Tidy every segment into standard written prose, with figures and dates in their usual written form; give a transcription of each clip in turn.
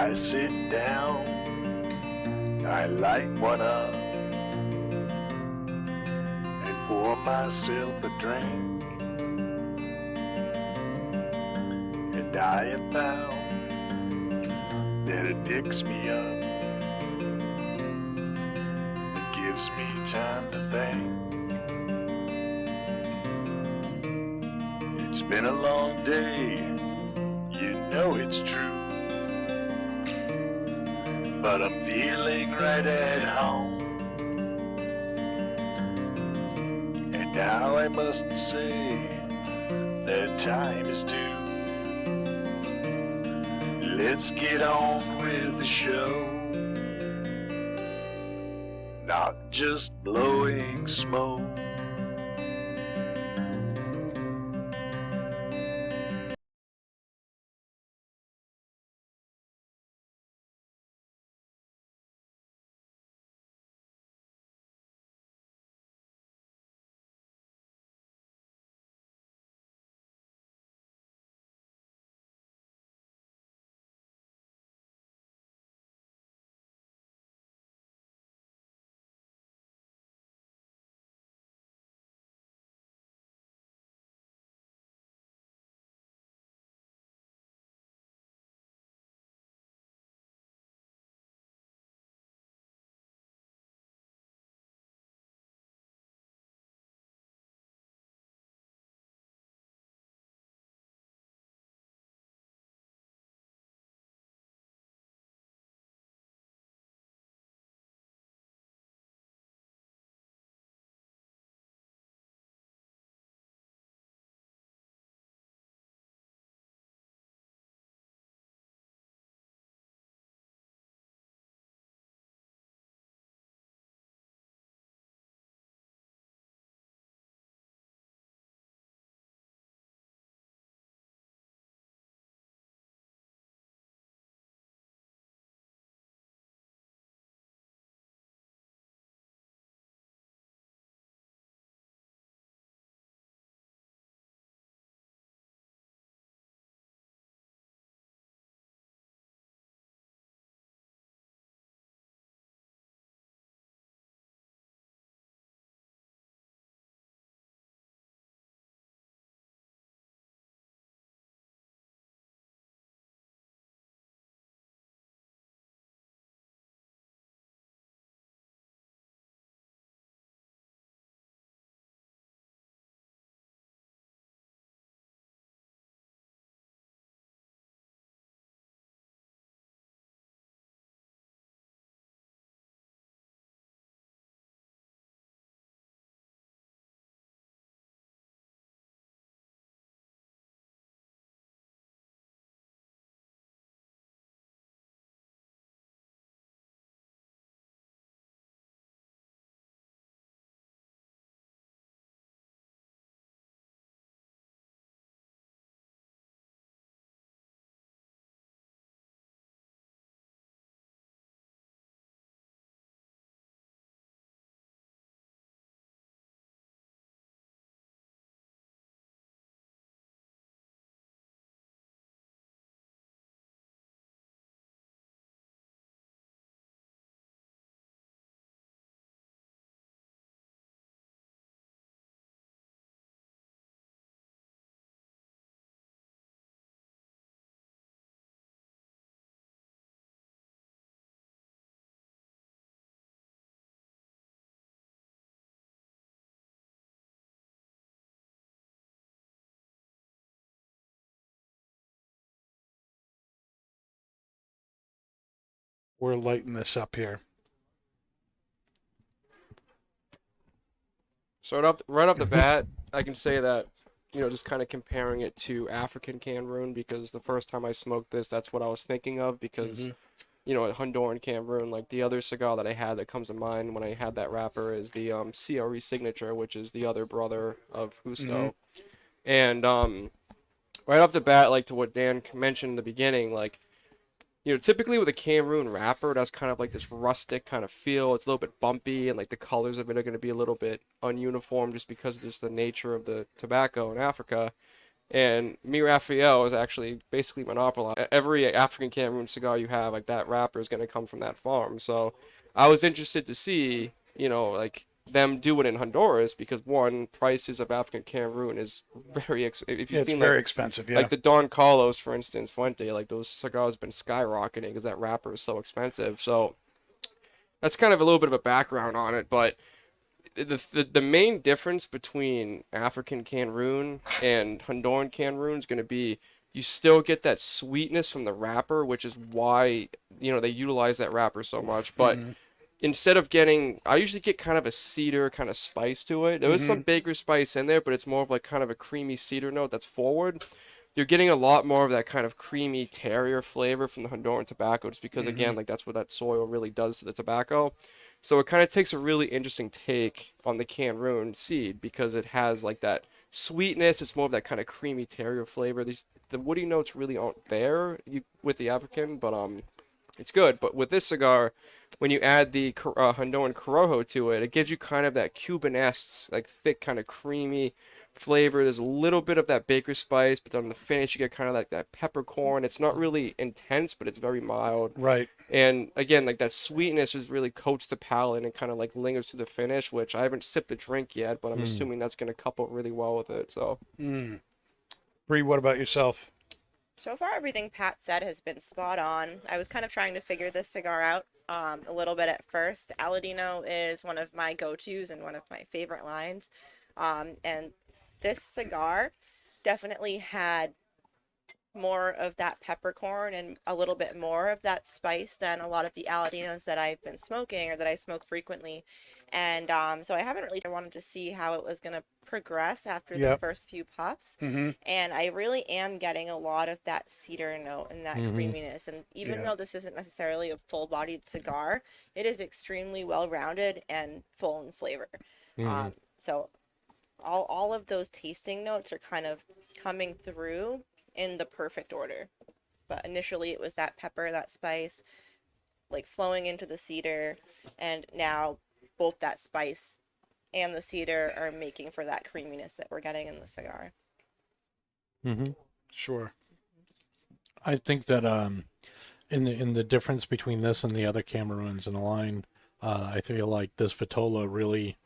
I sit down, I light one up, and pour myself a drink. And I have found that it picks me up and gives me time to think. It's been a long day, you know it's true, but I'm feeling right at home. And now I must say that time is due. Let's get on with the show, not just blowing smoke. We're lighting this up here. So right off the bat, I can say that, just kind of comparing it to African Cameroon, because the first time I smoked this, that's what I was thinking of, because, Honduran Cameroon, like the other cigar that I had that comes to mind when I had that wrapper is the CRE Signature, which is the other brother of Cusco. And right off the bat, like to what Dan mentioned in the beginning, like, typically with a Cameroon wrapper, it has kind of like this rustic kind of feel. It's a little bit bumpy, and like the colors of it are going to be a little bit ununiform just because of just the nature of the tobacco in Africa. And me Raphael is actually basically monopolized. Every African Cameroon cigar you have, like that wrapper is going to come from that farm. So I was interested to see, like them do it in Honduras because one, prices of African Cameroon is very if Yeah, you've it's seen very expensive. Yeah. like the Don Carlos, for instance, Fuente, like those cigars have been skyrocketing because that wrapper is so expensive. So that's kind of a little bit of a background on it, but the main difference between African Cameroon and Honduran Cameroon is going to be you still get that sweetness from the wrapper, which is why they utilize that wrapper so much. But instead of getting, I usually get kind of a cedar kind of spice to it. There is some baker spice in there, but it's more of like kind of a creamy cedar note that's forward. You're getting a lot more of that kind of creamy terrier flavor from the Honduran tobacco, just because again, like that's what that soil really does to the tobacco. So it kind of takes a really interesting take on the Cameroon seed because it has like that sweetness. It's more of that kind of creamy terrier flavor. The woody notes really aren't there with the African, but it's good. But with this cigar, when you add the Honduran Corojo to it, it gives you kind of that Cubanesque, like thick, kind of creamy flavor. There's a little bit of that baker spice, but then on the finish you get kind of like that peppercorn. It's not really intense, but it's very mild. Right. And again, like that sweetness just really coats the palate and kind of like lingers to the finish, which I haven't sipped the drink yet, but I'm assuming that's going to couple really well with it. So, Bree, what about yourself? So far, everything Pat said has been spot on. I was kind of trying to figure this cigar out a little bit at first. Aladino is one of my go-tos and one of my favorite lines. And this cigar definitely had more of that peppercorn and a little bit more of that spice than a lot of the Aladinos that I've been smoking or that I smoke frequently. And so I haven't really, I wanted to see how it was going to progress after the first few puffs. And I really am getting a lot of that cedar note and that creaminess. And even though this isn't necessarily a full-bodied cigar, it is extremely well-rounded and full in flavor. So all of those tasting notes are kind of coming through in the perfect order. But initially it was that pepper, that spice, like flowing into the cedar, and now both that spice and the cedar are making for that creaminess that we're getting in the cigar. Sure. I think that in the difference between this and the other Cameroons in the line, I feel like this Vitola really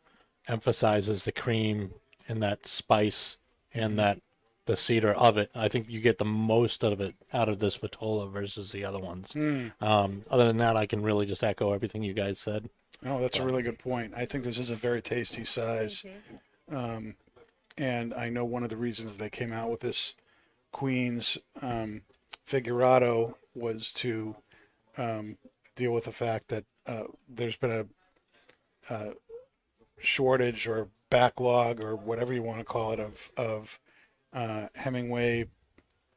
emphasizes the cream and that spice and that the cedar of it. I think you get the most of it out of this Vitola versus the other ones. Other than that, I can really just echo everything you guys said. Oh, that's a really good point. I think this is a very tasty size. And I know one of the reasons they came out with this Queen's Figurado was to deal with the fact that there's been a shortage or backlog or whatever you want to call it of Hemingway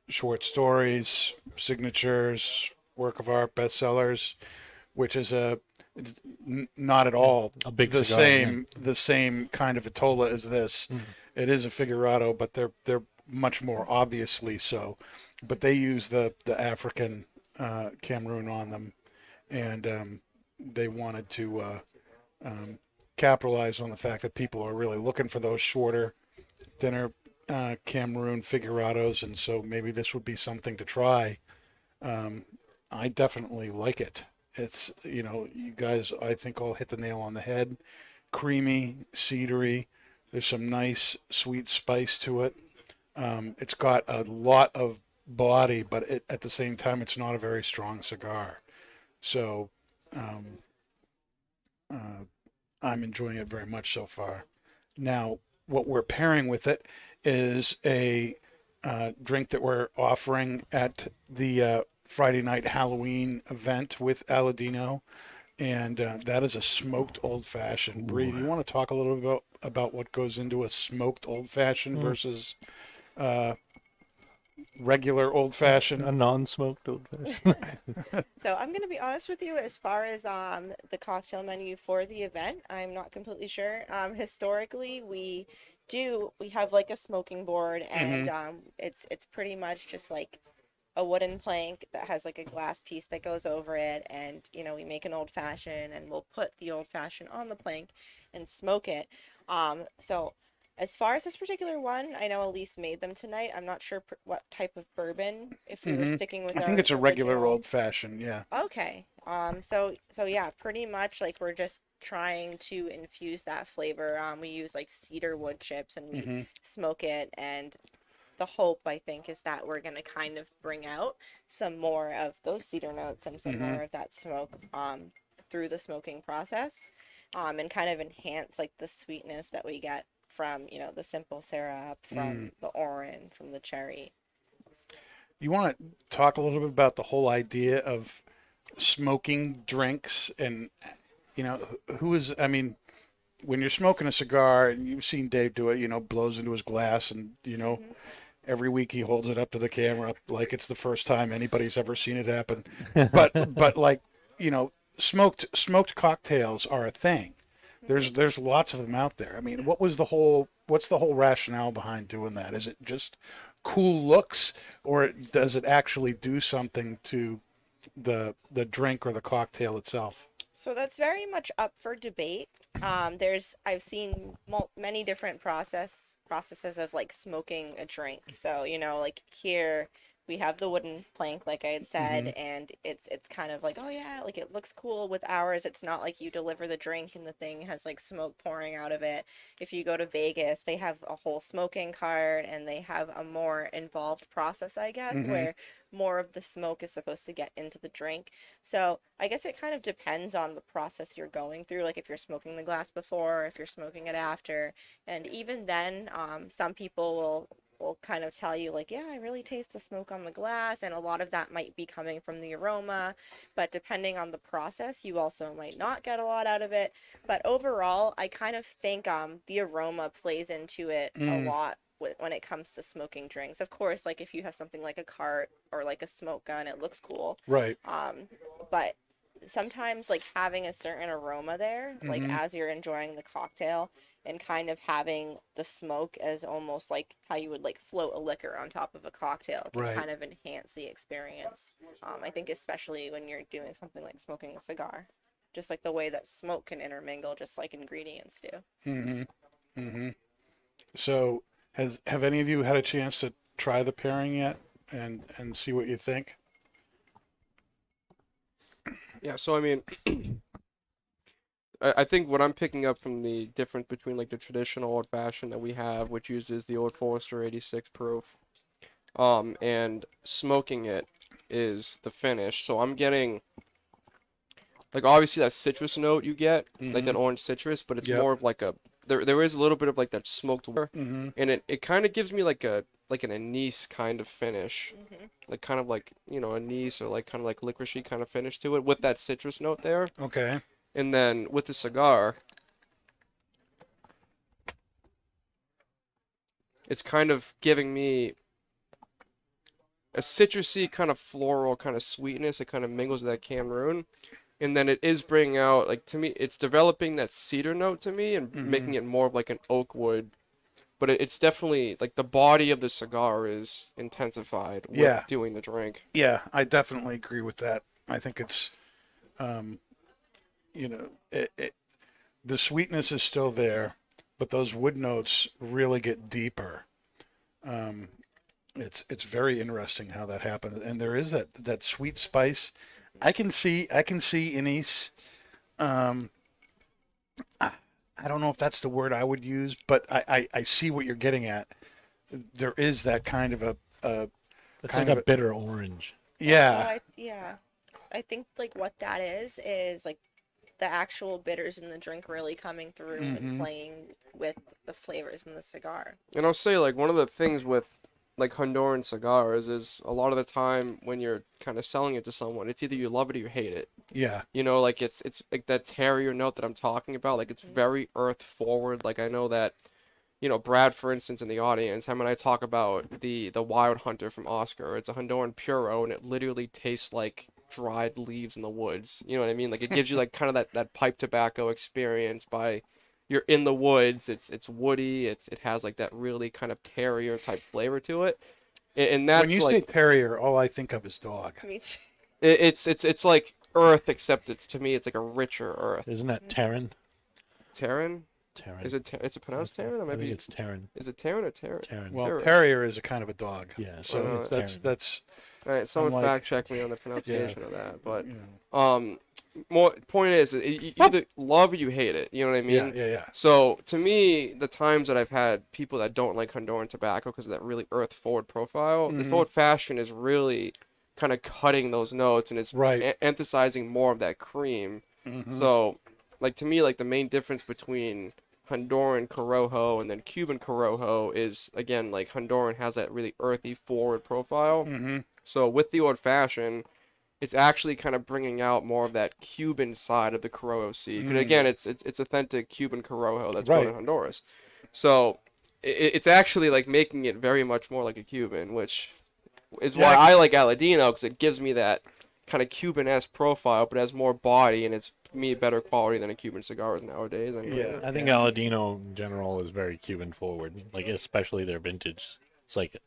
short stories, signatures, work of art, bestsellers, which is not at all A big the cigar, the same kind of Vitola as this. It is a Figurado, but they're much more obviously so. But they use the African Cameroon on them, and they wanted to capitalize on the fact that people are really looking for those shorter, thinner Cameroon Figurados, and so maybe this would be something to try. I definitely like it. It's, you guys, I think, all hit the nail on the head. Creamy, cedary. There's some nice sweet spice to it. It's got a lot of body, but at the same time, it's not a very strong cigar. So I'm enjoying it very much so far. Now, what we're pairing with it is a drink that we're offering at the Friday night Halloween event with Aladino, and that is a smoked old fashioned. Bree, do you want to talk a little bit about what goes into a smoked old fashioned versus regular old fashioned? A non-smoked old fashioned. So I'm going to be honest with you, as far as the cocktail menu for the event, I'm not completely sure. Historically, we have like a smoking board, and it's pretty much just like a wooden plank that has like a glass piece that goes over it, and we make an old fashioned, and we'll put the old fashioned on the plank and smoke it. So As far as this particular one, I know Elise made them tonight. I'm not sure what type of bourbon. If we were sticking with I our think it's a regular original. old fashioned. Yeah. Okay. So yeah, pretty much like we're just trying to infuse that flavor. We use like cedar wood chips and we smoke it, and the hope I think is that we're gonna kind of bring out some more of those cedar notes and some more of that smoke through the smoking process, and kind of enhance like the sweetness that we get from, you know, the simple syrup, from the orange, from the cherry. You want to talk a little bit about the whole idea of smoking drinks and, you know, who is, I mean, when you're smoking a cigar, and you've seen Dave do it, you know, blows into his glass and, you know, every week he holds it up to the camera like it's the first time anybody's ever seen it happen. But like, you know, smoked cocktails are a thing. There's lots of them out there. I mean, what's the whole rationale behind doing that? Is it just cool looks, or does it actually do something to the drink or the cocktail itself? So that's very much up for debate. I've seen many different processes of like smoking a drink. So, you know, like here we have the wooden plank, like I had said, and it's kind of like, oh yeah, like it looks cool. With ours, it's not like you deliver the drink and the thing has like smoke pouring out of it. If you go to Vegas, they have a whole smoking cart and they have a more involved process, I guess, where more of the smoke is supposed to get into the drink. So I guess it kind of depends on the process you're going through, like if you're smoking the glass before, if you're smoking it after. And even then, some people will kind of tell you like, yeah, I really taste the smoke on the glass, and a lot of that might be coming from the aroma, but depending on the process, you also might not get a lot out of it. But overall, I kind of think the aroma plays into it a lot when it comes to smoking drinks. Of course, like if you have something like a cart or like a smoke gun, it looks cool. Right. But sometimes like having a certain aroma there, like as you're enjoying the cocktail, and kind of having the smoke as almost like how you would like float a liquor on top of a cocktail can kind of enhance the experience. I think especially when you're doing something like smoking a cigar, just like the way that smoke can intermingle, just like ingredients do. So have any of you had a chance to try the pairing yet and see what you think? Yeah, so I mean, I think what I'm picking up from the difference between like the traditional old fashioned that we have, which uses the Old Forester 86 proof, and smoking it is the finish. So I'm getting like obviously that citrus note you get, like that orange citrus, but it's more of like a there is a little bit of like that smoked water, and it kind of gives me like an anise kind of finish, like kind of like, you know, anise or like kind of like licoricey kind of finish to it with that citrus note there. Okay. And then with the cigar, it's kind of giving me a citrusy kind of floral kind of sweetness. It kind of mingles with that Cameroon. And then it is bringing out, like, to me, it's developing that cedar note to me and making it more of like an oak wood. But it's definitely, like, the body of the cigar is intensified with doing the drink. Yeah, I definitely agree with that. I think it's, you know, the sweetness is still there, but those wood notes really get deeper. It's very interesting how that happened, and there is that sweet spice. I can see anise. I don't know if that's the word I would use, but I see what you're getting at. There is that kind of It's like a bitter orange. Yeah. I think like what that is like the actual bitters in the drink really coming through and playing with the flavors in the cigar. And I'll say, like, one of the things with like Honduran cigars is a lot of the time when you're kind of selling it to someone, it's either you love it or you hate it. Yeah. You know, like it's like that terrier note that I'm talking about. Like it's very earth forward. Like I know that, you know, Brad, for instance, in the audience, him and I talk about the Wild Hunter from Oscar. It's a Honduran Puro, and it literally tastes like dried leaves in the woods. You know what I mean? Like it gives you like kind of that pipe tobacco experience by you're in the woods. It's woody. It has like that really kind of terrier type flavor to it. And that's when you like, say terrier, all I think of is dog. Me too. It's like earth, except to me it's like a richer earth. Isn't that Terran? Terran? Terran. Is it? It's pronounced Terran, or I think maybe it's Terran. is it Terran or Terran? Terran. Well, Terran. terrier is a kind of a dog. Yeah, So it's that's Terran. that's All right, someone Unlike- fact check me on the pronunciation of that. But you know, more point is, you either love or you hate it. You know what I mean? yeah. So to me, the times that I've had people that don't like Honduran tobacco because of that really earth forward profile, this old fashioned is really kind of cutting those notes, and it's Right. emphasizing more of that cream. So, like to me, like the main difference between Honduran Corojo and then Cuban Corojo is, again, like Honduran has that really earthy forward profile. So with the old fashioned, it's actually kind of bringing out more of that Cuban side of the Corojo seed. Because again, it's authentic Cuban Corojo that's grown in Right. Honduras. So it's actually like making it very much more like a Cuban, which is why I like Aladino, because it gives me that kind of Cuban-esque profile, but has more body, and it's me better quality than a Cuban cigar is nowadays. Anyway. Yeah. I think Aladino in general is very Cuban forward, like especially their vintage. It's like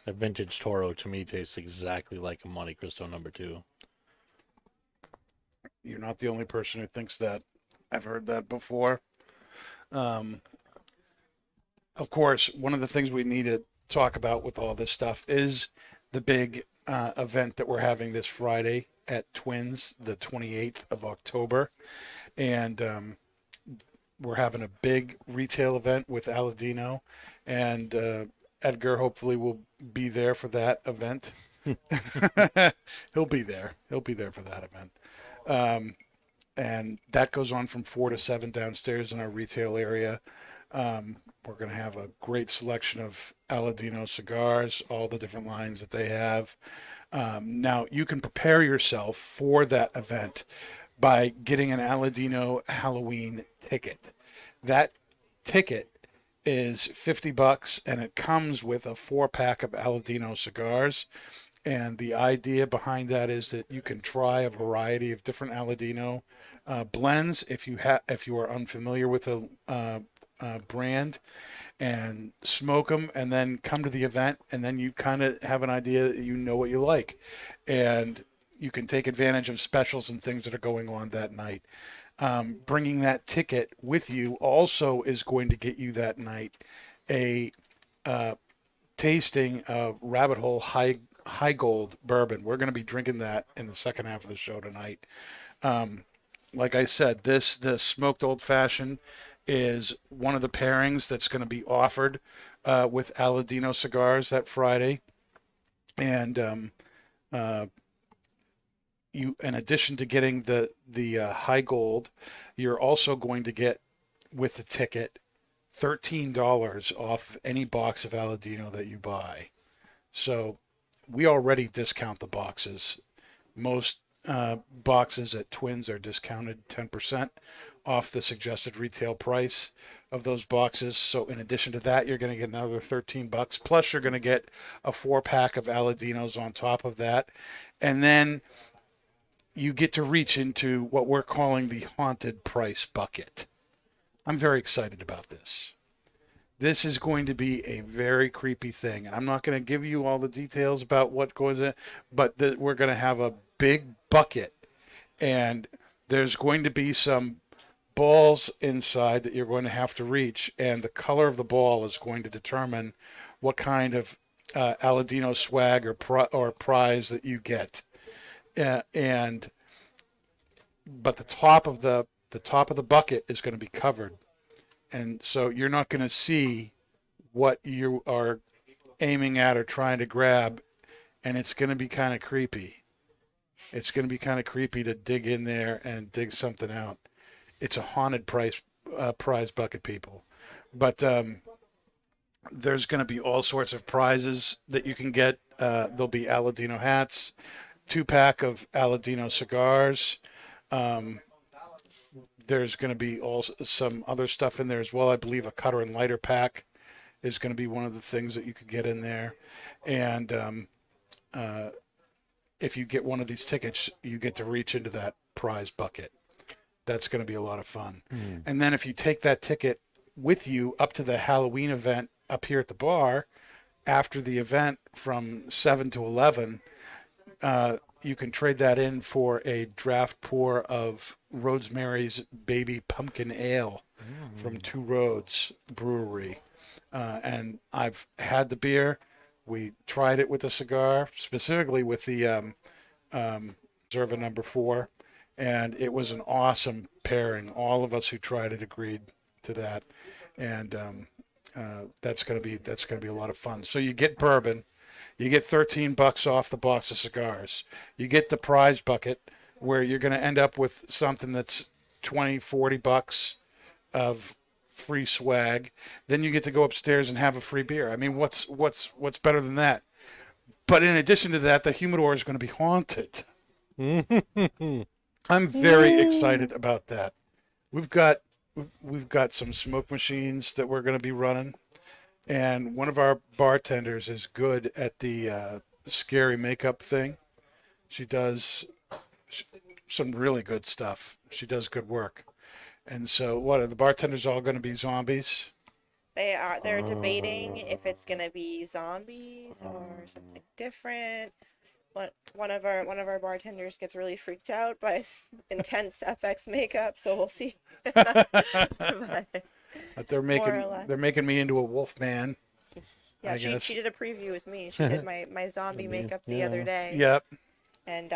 a vintage Toro to me tastes exactly like a Monte Cristo number 2. You're not the only person who thinks that. I've heard that before. Of course, one of the things we need to talk about with all this stuff is the big event that we're having this Friday at Twins, the 28th of October. And we're having a big retail event with Aladino. And Edgar hopefully will be there for that event. He'll be there. He'll be there for that event. And that goes on from 4 to 7 downstairs in our retail area. We're going to have a great selection of Aladino cigars, all the different lines that they have. Now, you can prepare yourself for that event by getting an Aladino Halloween ticket. That ticket is $50, and it comes with a 4-pack of Aladino cigars. And the idea behind that is that you can try a variety of different Aladino blends if you are unfamiliar with a brand, and smoke them, and then come to the event, and then you kind of have an idea that you know what you like, and you can take advantage of specials and things that are going on that night. Bringing that ticket with you also is going to get you that night a tasting of Rabbit Hole High Gold bourbon. We're going to be drinking that in the second half of the show tonight. Like I said, the smoked old fashioned is one of the pairings that's going to be offered with Aladino cigars that Friday. And you, in addition to getting the high gold, you're also going to get with the ticket $13 off any box of Aladino that you buy. So we already discount the boxes. Most boxes at Twins are discounted 10% off the suggested retail price of those boxes. So in addition to that, you're going to get another $13, plus you're going to get a 4-pack of Aladinos on top of that. And then you get to reach into what we're calling the haunted price bucket. I'm very excited about this. This is going to be a very creepy thing. And I'm not going to give you all the details about what goes in, but we're going to have a big bucket. And there's going to be some balls inside that you're going to have to reach. And the color of the ball is going to determine what kind of Aladino swag or prize that you get. But the top of the bucket is going to be covered. And so you're not going to see what you are aiming at or trying to grab, and it's going to be kind of creepy. It's going to be kind of creepy to dig in there and dig something out. It's a haunted prize bucket, people. But there's going to be all sorts of prizes that you can get. There'll be Aladino hats, 2-pack of Aladino cigars. There's going to be some other stuff in there as well. I believe a cutter and lighter pack is going to be one of the things that you could get in there. And if you get one of these tickets, you get to reach into that prize bucket. That's going to be a lot of fun. And then if you take that ticket with you up to the Halloween event up here at the bar, after the event from 7 to 11, you can trade that in for a draft pour of Rosemary's Baby Pumpkin Ale from Two Roads Brewery. And I've had the beer. We tried it with the cigar, specifically with the Reserva number 4, and it was an awesome pairing. All of us who tried it agreed to that, and that's gonna be a lot of fun. So you get bourbon, you get $13 off the box of cigars, you get the prize bucket where you're gonna end up with something that's $20-$40 of free swag. Then you get to go upstairs and have a free beer. I mean, what's better than that? But in addition to that, the humidor is going to be haunted. I'm very excited about that. We've got some smoke machines that we're going to be running, and one of our bartenders is good at the scary makeup thing. She does some really good stuff. She does good work. And so, what are the bartenders all going to be zombies? They're debating if it's gonna be zombies or something different. One of our bartenders gets really freaked out by intense FX makeup, so we'll see. But They're making me into a wolf man. yeah, I she guess. did a preview with me. She did my zombie makeup the other day. Yep. And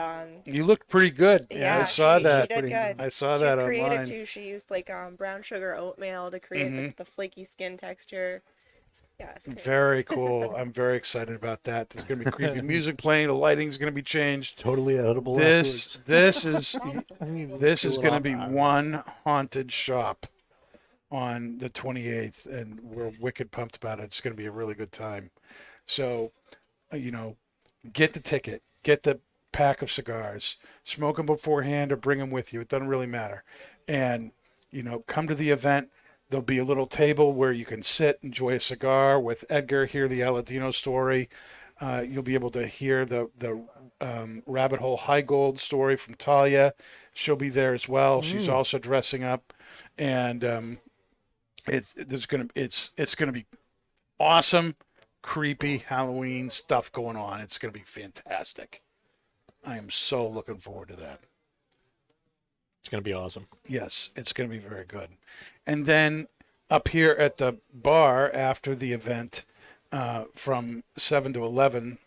You looked pretty good. yeah, I saw she that. did good. I saw She that was creative online. too. She used like brown sugar oatmeal to create the flaky skin texture. Yeah, it's great. Very cool. I'm very excited about that. There's going to be creepy music playing. The lighting's going to be changed. Totally edible. This is this is going to be one. one haunted shop on the 28th, and we're wicked pumped about it. It's going to be a really good time. So, get the ticket, get the pack of cigars, smoke them beforehand or bring them with you. It doesn't really matter. And, come to the event. There'll be a little table where you can sit, enjoy a cigar with Edgar, hear the Aladino story. You'll be able to hear the Rabbit Hole High Gold story from Talia. She'll be there as well. She's also dressing up, and it's gonna be awesome, creepy Halloween stuff going on. It's gonna be fantastic. I am so looking forward to that. It's going to be awesome. Yes, it's going to be very good. And then up here at the bar after the event, from 7 to 11,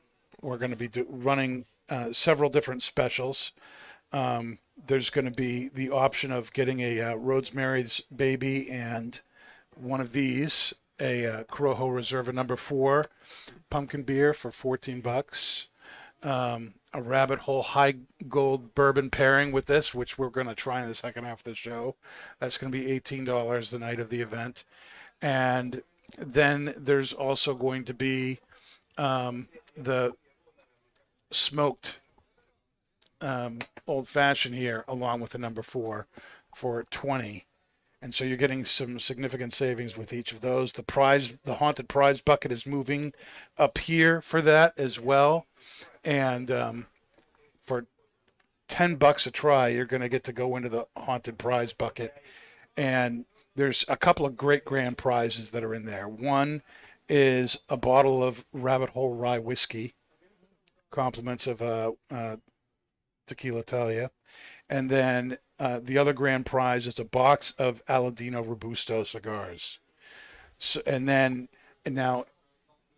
we're going to be running several different specials. There's going to be the option of getting a Rosemary's Baby and one of these, a Corojo Reserva number 4 pumpkin beer for $14. A Rabbit Hole High Gold bourbon pairing with this, which we're going to try in the second half of the show. That's going to be $18 the night of the event. And then there's also going to be the smoked old fashioned here, along with the number 4 for $20. And so you're getting some significant savings with each of those. The haunted prize bucket is moving up here for that as well. And for $10 a try, you're going to get to go into the haunted prize bucket. And there's a couple of great grand prizes that are in there. One is a bottle of Rabbit Hole Rye whiskey, compliments of Tequila Talia. And then the other grand prize is a box of Aladino Robusto cigars. So, and now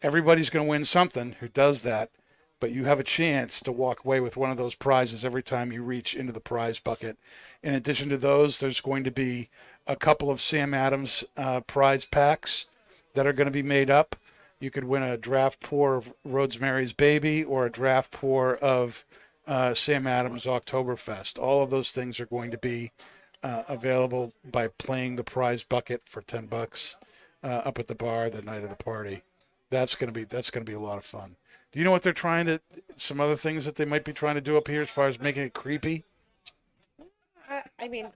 everybody's going to win something who does that. But you have a chance to walk away with one of those prizes every time you reach into the prize bucket. In addition to those, there's going to be a couple of Sam Adams prize packs that are going to be made up. You could win a draft pour of Rosemary's Baby or a draft pour of Sam Adams Oktoberfest. All of those things are going to be available by playing the prize bucket for $10 up at the bar the night of the party. That's going to be a lot of fun. Do you know what they're some other things that they might be trying to do up here as far as making it creepy? I mean,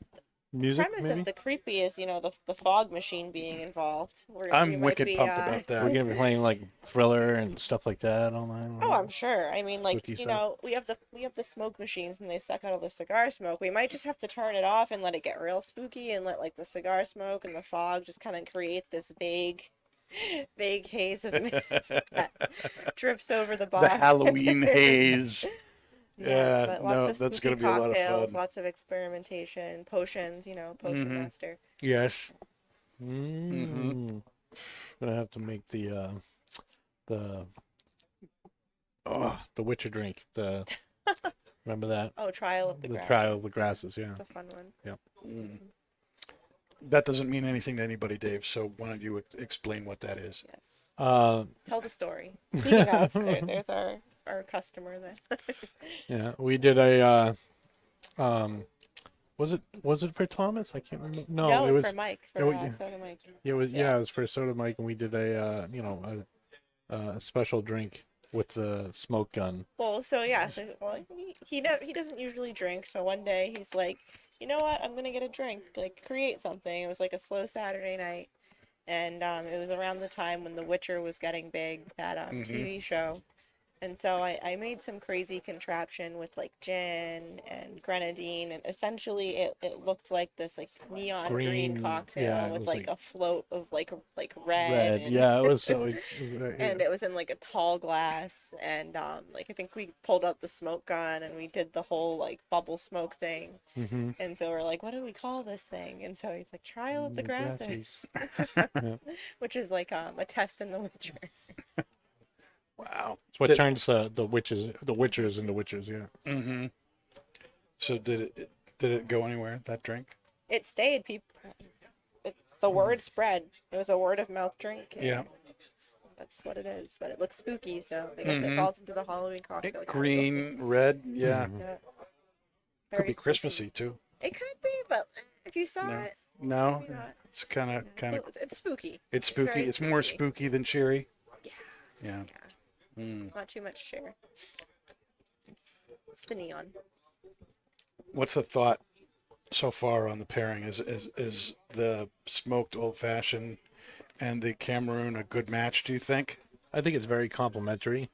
Music, premise maybe? of the creepy is, the fog machine being involved. I'm wicked pumped about that. We're going to be playing like Thriller and stuff like that online. Oh, I'm sure. I mean, like, Spooky stuff. we have the smoke machines and they suck out all the cigar smoke. We might just have to turn it off and let it get real spooky and let like the cigar smoke and the fog just kind of create this vague haze of mist that drips over the bar. The Halloween haze. Yes, Yeah, but no, lots of that's going to spooky be a lot of cocktails, fun. lots of experimentation, potions, potion master. Yes. Gonna have to make the Witcher drink. Remember that? Oh, Trial of the The Grass. Trial of the Grasses. Yeah. It's a fun one. That doesn't mean anything to anybody, Dave. So why don't you explain what that is? Yes. Uh, Tell the story. Speaking of, there's our customer there. yeah. We did a. Was it for Thomas? I can't remember. No, it it was was for Mike, it for was- Soda Mike. It was it was for Soda Mike, and we did a special drink with the smoke gun. Well, so yeah, he doesn't usually drink. So one day he's like, you know what? I'm gonna get a drink, like create something. It was like a slow Saturday night, and it was around the time when The Witcher was getting big, that TV show. And so I made some crazy contraption with like gin and grenadine, and essentially it looked like this like neon green Green, cocktail yeah, it with was like like a float of like red. Red. And, Yeah, it was so. and it was in like a tall glass, and like I think we pulled out the smoke gun and we did the whole like bubble smoke thing. And so we're like, what do we call this thing? And so he's like, Trial of the Grasses, which is like a test in The Witcher. Wow. It's what turns the Witchers into Witchers. Yeah. So did it go anywhere, that drink? It stayed. The word spread. It was a word of mouth drink. and Yeah. That's what it is. But it looks spooky, so I guess it falls into the Halloween cocktail. Green, red, yeah. Yeah. Could Very be spooky. Christmassy too. It could be, but if you saw No. it, No, maybe not. it's kind of It's spooky. it's spooky. very It's more spooky than cheery. Yeah. Yeah. Not too much share. It's the neon. What's the thought so far on the pairing? Is the smoked old fashioned and the Cameroon a good match, do you think? I think it's very complimentary.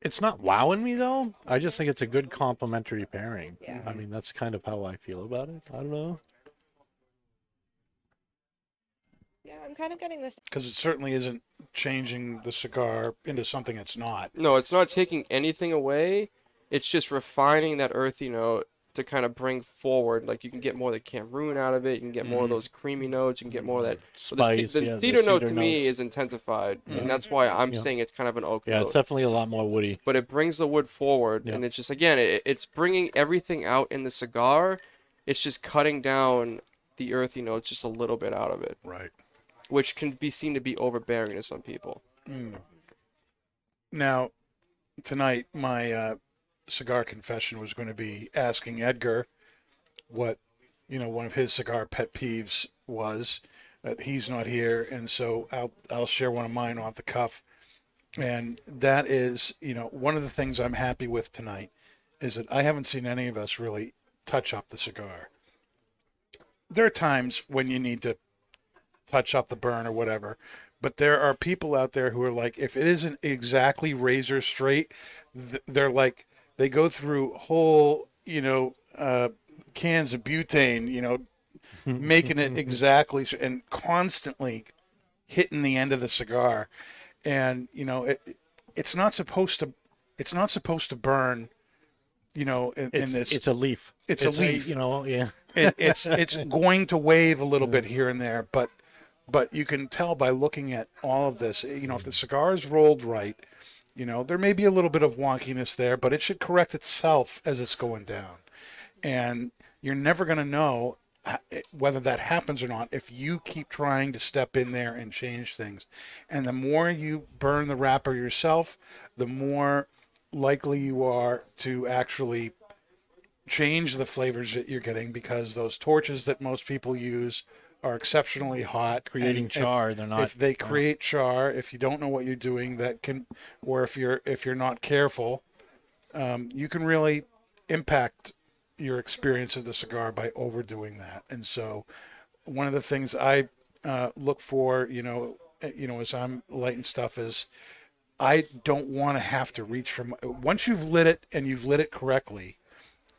It's not wowing me though. I just think it's a good complementary pairing. Yeah. I mean, that's kind of how I feel about it. I don't know. Yeah, I'm kind of getting this. Because it certainly isn't changing the cigar into something it's not. No, it's not taking anything away. It's just refining that earthy note to kind of bring forward. Like you can get more of the Cameroon out of it. You can get more of those creamy notes. You can get more of that Spice, The yeah, the cedar note cedar to me notes. is intensified, and that's why I'm saying it's kind of an oak Yeah, note. it's definitely a lot more woody. But it brings the wood forward, Yeah. and it's just again, it's bringing everything out in the cigar. It's just cutting down the earthy notes just a little bit out of it, Right. which can be seen to be overbearing to some people. Now, tonight, my cigar confession was going to be asking Edgar what, one of his cigar pet peeves was. That he's not here, and so I'll share one of mine off the cuff. And that is, one of the things I'm happy with tonight is that I haven't seen any of us really touch up the cigar. There are times when you need to touch up the burn or whatever, but there are people out there who are like, if it isn't exactly razor straight, they're like, they go through whole, cans of butane, making it exactly and constantly hitting the end of the cigar. And, it's not supposed to burn, in this. It's a leaf. It's a leaf. Yeah. It's going to wave a little bit here and there, but you can tell by looking at all of this, if the cigar is rolled right, there may be a little bit of wonkiness there, but it should correct itself as it's going down. And you're never going to know whether that happens or not if you keep trying to step in there and change things. And the more you burn the wrapper yourself, the more likely you are to actually change the flavors that you're getting, because those torches that most people use are exceptionally hot, Creating and char, they're not. if they create char, if you don't know what you're doing, that can, or if you're not careful, you can really impact your experience of the cigar by overdoing that. And so, one of the things I look for, as I'm lighting stuff, is I don't want to have to reach for once you've lit it and you've lit it correctly,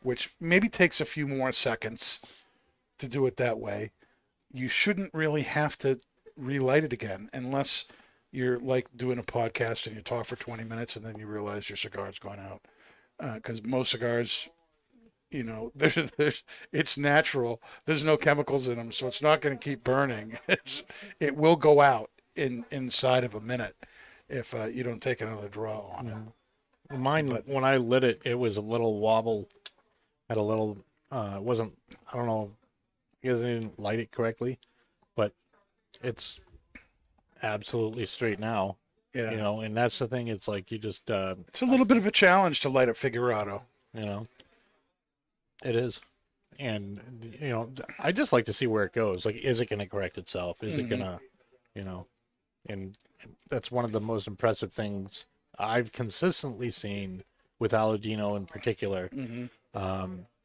which maybe takes a few more seconds to do it that way. You shouldn't really have to relight it again unless you're like doing a podcast and you talk for 20 minutes and then you realize your cigar's gone out. Because most cigars, You know, there's it's natural. There's no chemicals in them, so it's not going to keep burning. It will go out inside of a minute if you don't take another draw on it. Mine, when I lit it, it was a little wobble. Had a little. It wasn't. I don't know. I guess I didn't light it correctly, but it's absolutely straight now. Yeah, You know, and that's the thing. It's like you just. it's a little bit of a challenge to light a figurado. You know. It is. And, you know, I just like to see where it goes. Like, is it going to correct itself? Is it going to, you know, and that's one of the most impressive things I've consistently seen with Aladino in particular,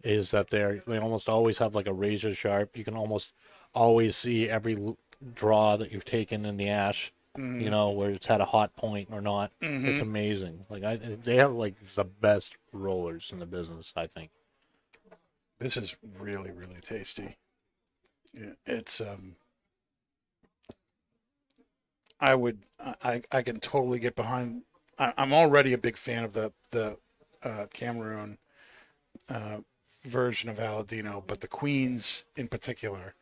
is that they almost always have like a razor sharp. You can almost always see every draw that you've taken in the ash, you know, where it's had a hot point or not. It's amazing. Like, they have like the best rollers in the business, I think. This is really, really tasty. Yeah, it's I can totally get behind. I'm already a big fan of the Cameroon version of Aladino, but the Queen's in particular,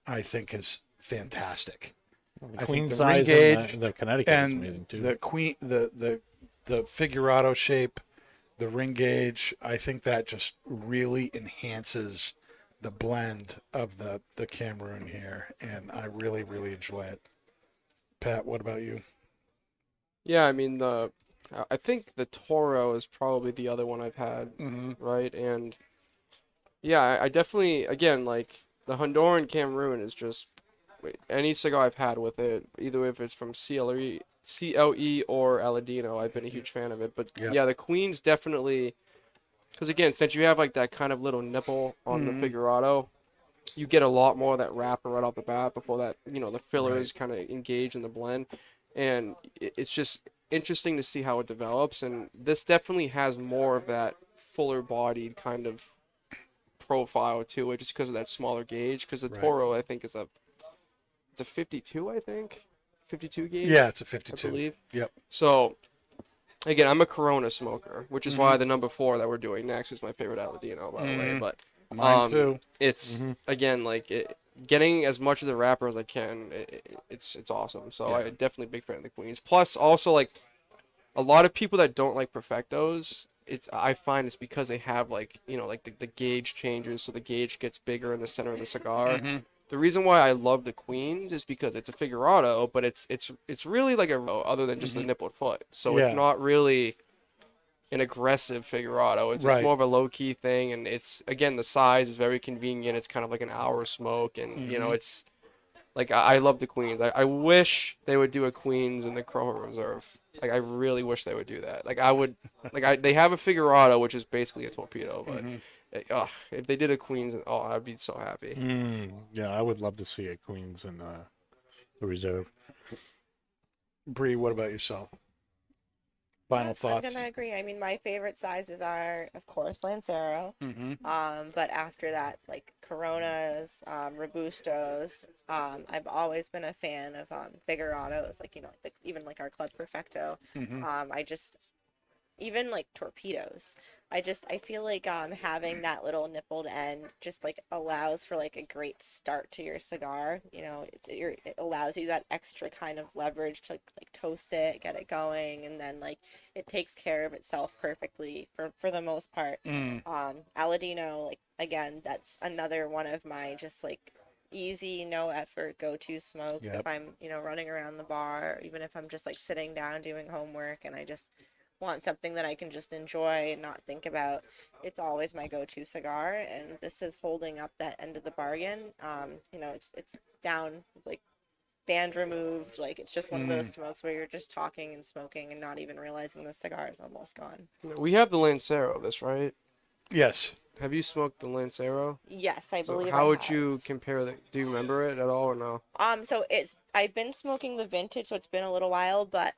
I think is fantastic. The I queen think the size ring and gauge the Connecticut is and amazing too. the queen, the figurado shape, the ring gauge, I think that just really enhances the blend of the Cameroon here, and I really, really enjoy it. Pat, what about you? Yeah, I mean I think the Toro is probably the other one I've had, right? And yeah, I definitely, again, like the Honduran Cameroon is just any cigar I've had with it, either if it's from CLE or Aladino, I've been a huge fan of it. But yeah, the Queen's definitely, because again, since you have like that kind of little nipple on the figurado, you get a lot more of that wrapper right off the bat before that, you know, the fillers kind of engage in the blend. And it's just interesting to see how it develops. And this definitely has more of that fuller bodied kind of profile to it, just because of that smaller gauge. Because the Toro, I think, it's a 52, I think. 52 gauge? Yeah, it's a I 52. believe. Yep. So, again, I'm a Corona smoker, which is why the number 4 that we're doing next is my favorite Aladino, by the way. But Mine too. it's again like getting as much of the wrapper as I can. It's awesome. So I definitely big fan of the Queens. Plus, also like a lot of people that don't like Perfectos, I find it's because they have like, you know, like the gauge changes, so the gauge gets bigger in the center of the cigar. The reason why I love the Queens is because it's a figurado, but it's really like other than just the nippled foot. So it's not really an aggressive figurado. It's more of a low key thing, and it's, again, the size is very convenient. It's kind of like an hour smoke, and you know, it's like I love the Queens. I wish they would do a Queens in the Corojo Reserve. Like I really wish they would do that. Like I would, they have a figurado which is basically a torpedo, but. If they did a Queens, I'd be so happy. Yeah, I would love to see a Queens in the Reserve. Bree, what about yourself? Final thoughts? I'm gonna agree. I mean, my favorite sizes are, of course, Lancero. But after that, like Coronas, Robustos. I've always been a fan of Figurados. Like, you know, like even like our Club Perfecto. Even like torpedoes. I feel like having that little nippled end just like allows for like a great start to your cigar. You know, it allows you that extra kind of leverage to like toast it, get it going, and then like it takes care of itself perfectly for the most part. Aladino, like again, that's another one of my just like easy, no effort go-to smokes. If I'm, you know, running around the bar, or even if I'm just like sitting down doing homework and I just want something that I can just enjoy and not think about, it's always my go-to cigar, and this is holding up that end of the bargain. You know, it's down, like band removed, like it's just one of those smokes where you're just talking and smoking and not even realizing the cigar is almost gone. We have the Lancero of this, right? Yes. Have you smoked the Lancero? Yes, I So believe. how I would have. you compare that? Do you remember it at all or no? So I've been smoking the vintage, so it's been a little while, but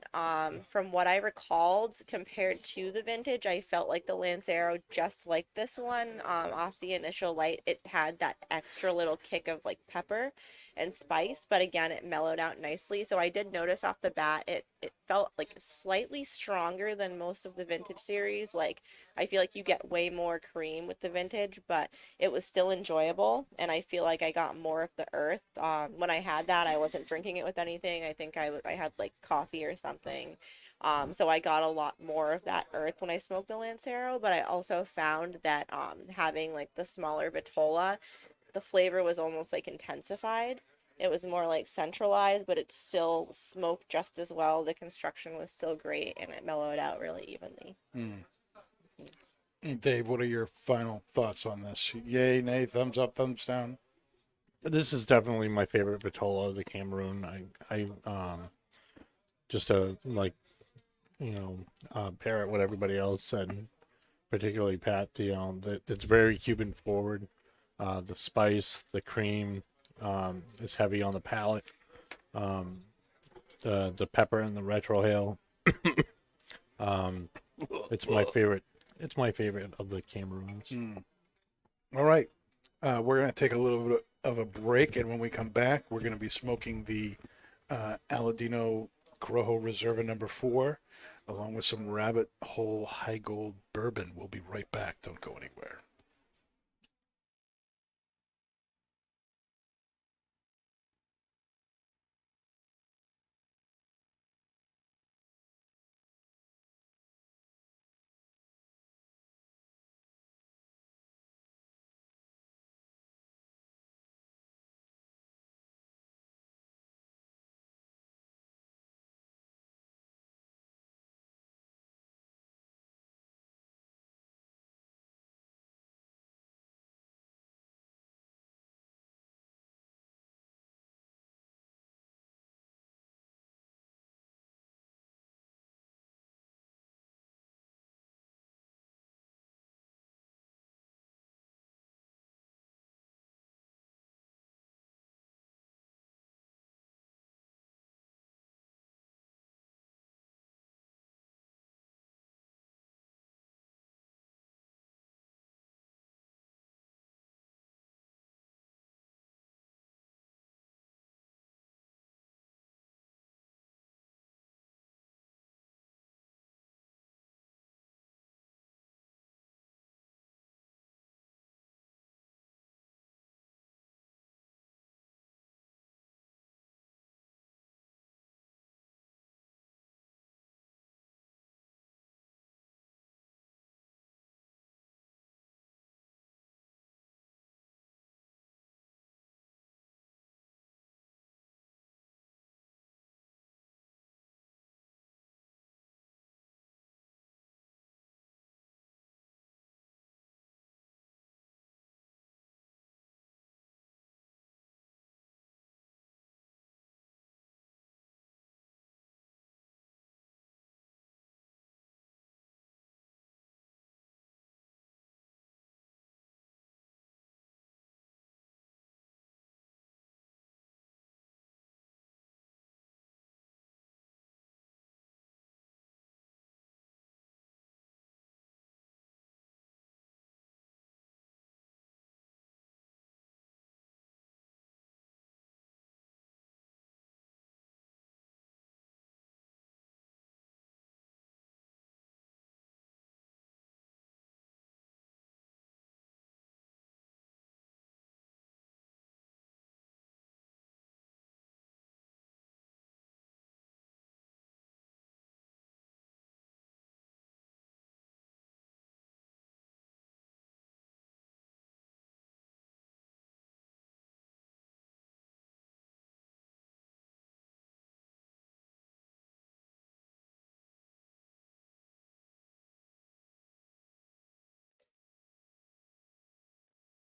from what I recalled, compared to the vintage, I felt like the Lancero, just like this one, off the initial light, it had that extra little kick of like pepper and spice, but again, it mellowed out nicely. So I did notice off the bat, it felt like slightly stronger than most of the vintage series. Like I feel like you get way more cream with the vintage, but it was still enjoyable, and I feel like I got more of the earth. When I had that, I wasn't drinking it with anything. I think I had like coffee or something. So I got a lot more of that earth when I smoked the Lancero, but I also found that having like the smaller Vitola, the flavor was almost like intensified. It was more like centralized, but it still smoked just as well. The construction was still great, and it mellowed out really evenly. Dave, what are your final thoughts on this? Yay, nay, thumbs up, thumbs down? This is definitely my favorite Vitola, the Cameroon. I just like, parrot what everybody else said, particularly Pat. It's very Cuban forward. The spice, the cream, is heavy on the palate. The pepper and the retrohale. It's my favorite. It's my favorite of the Cameroons. All right. We're going to take a little bit of a break, and when we come back, we're going to be smoking the Aladino Corojo Reserva number 4, along with some Rabbit Hole High Gold Bourbon. We'll be right back. Don't go anywhere.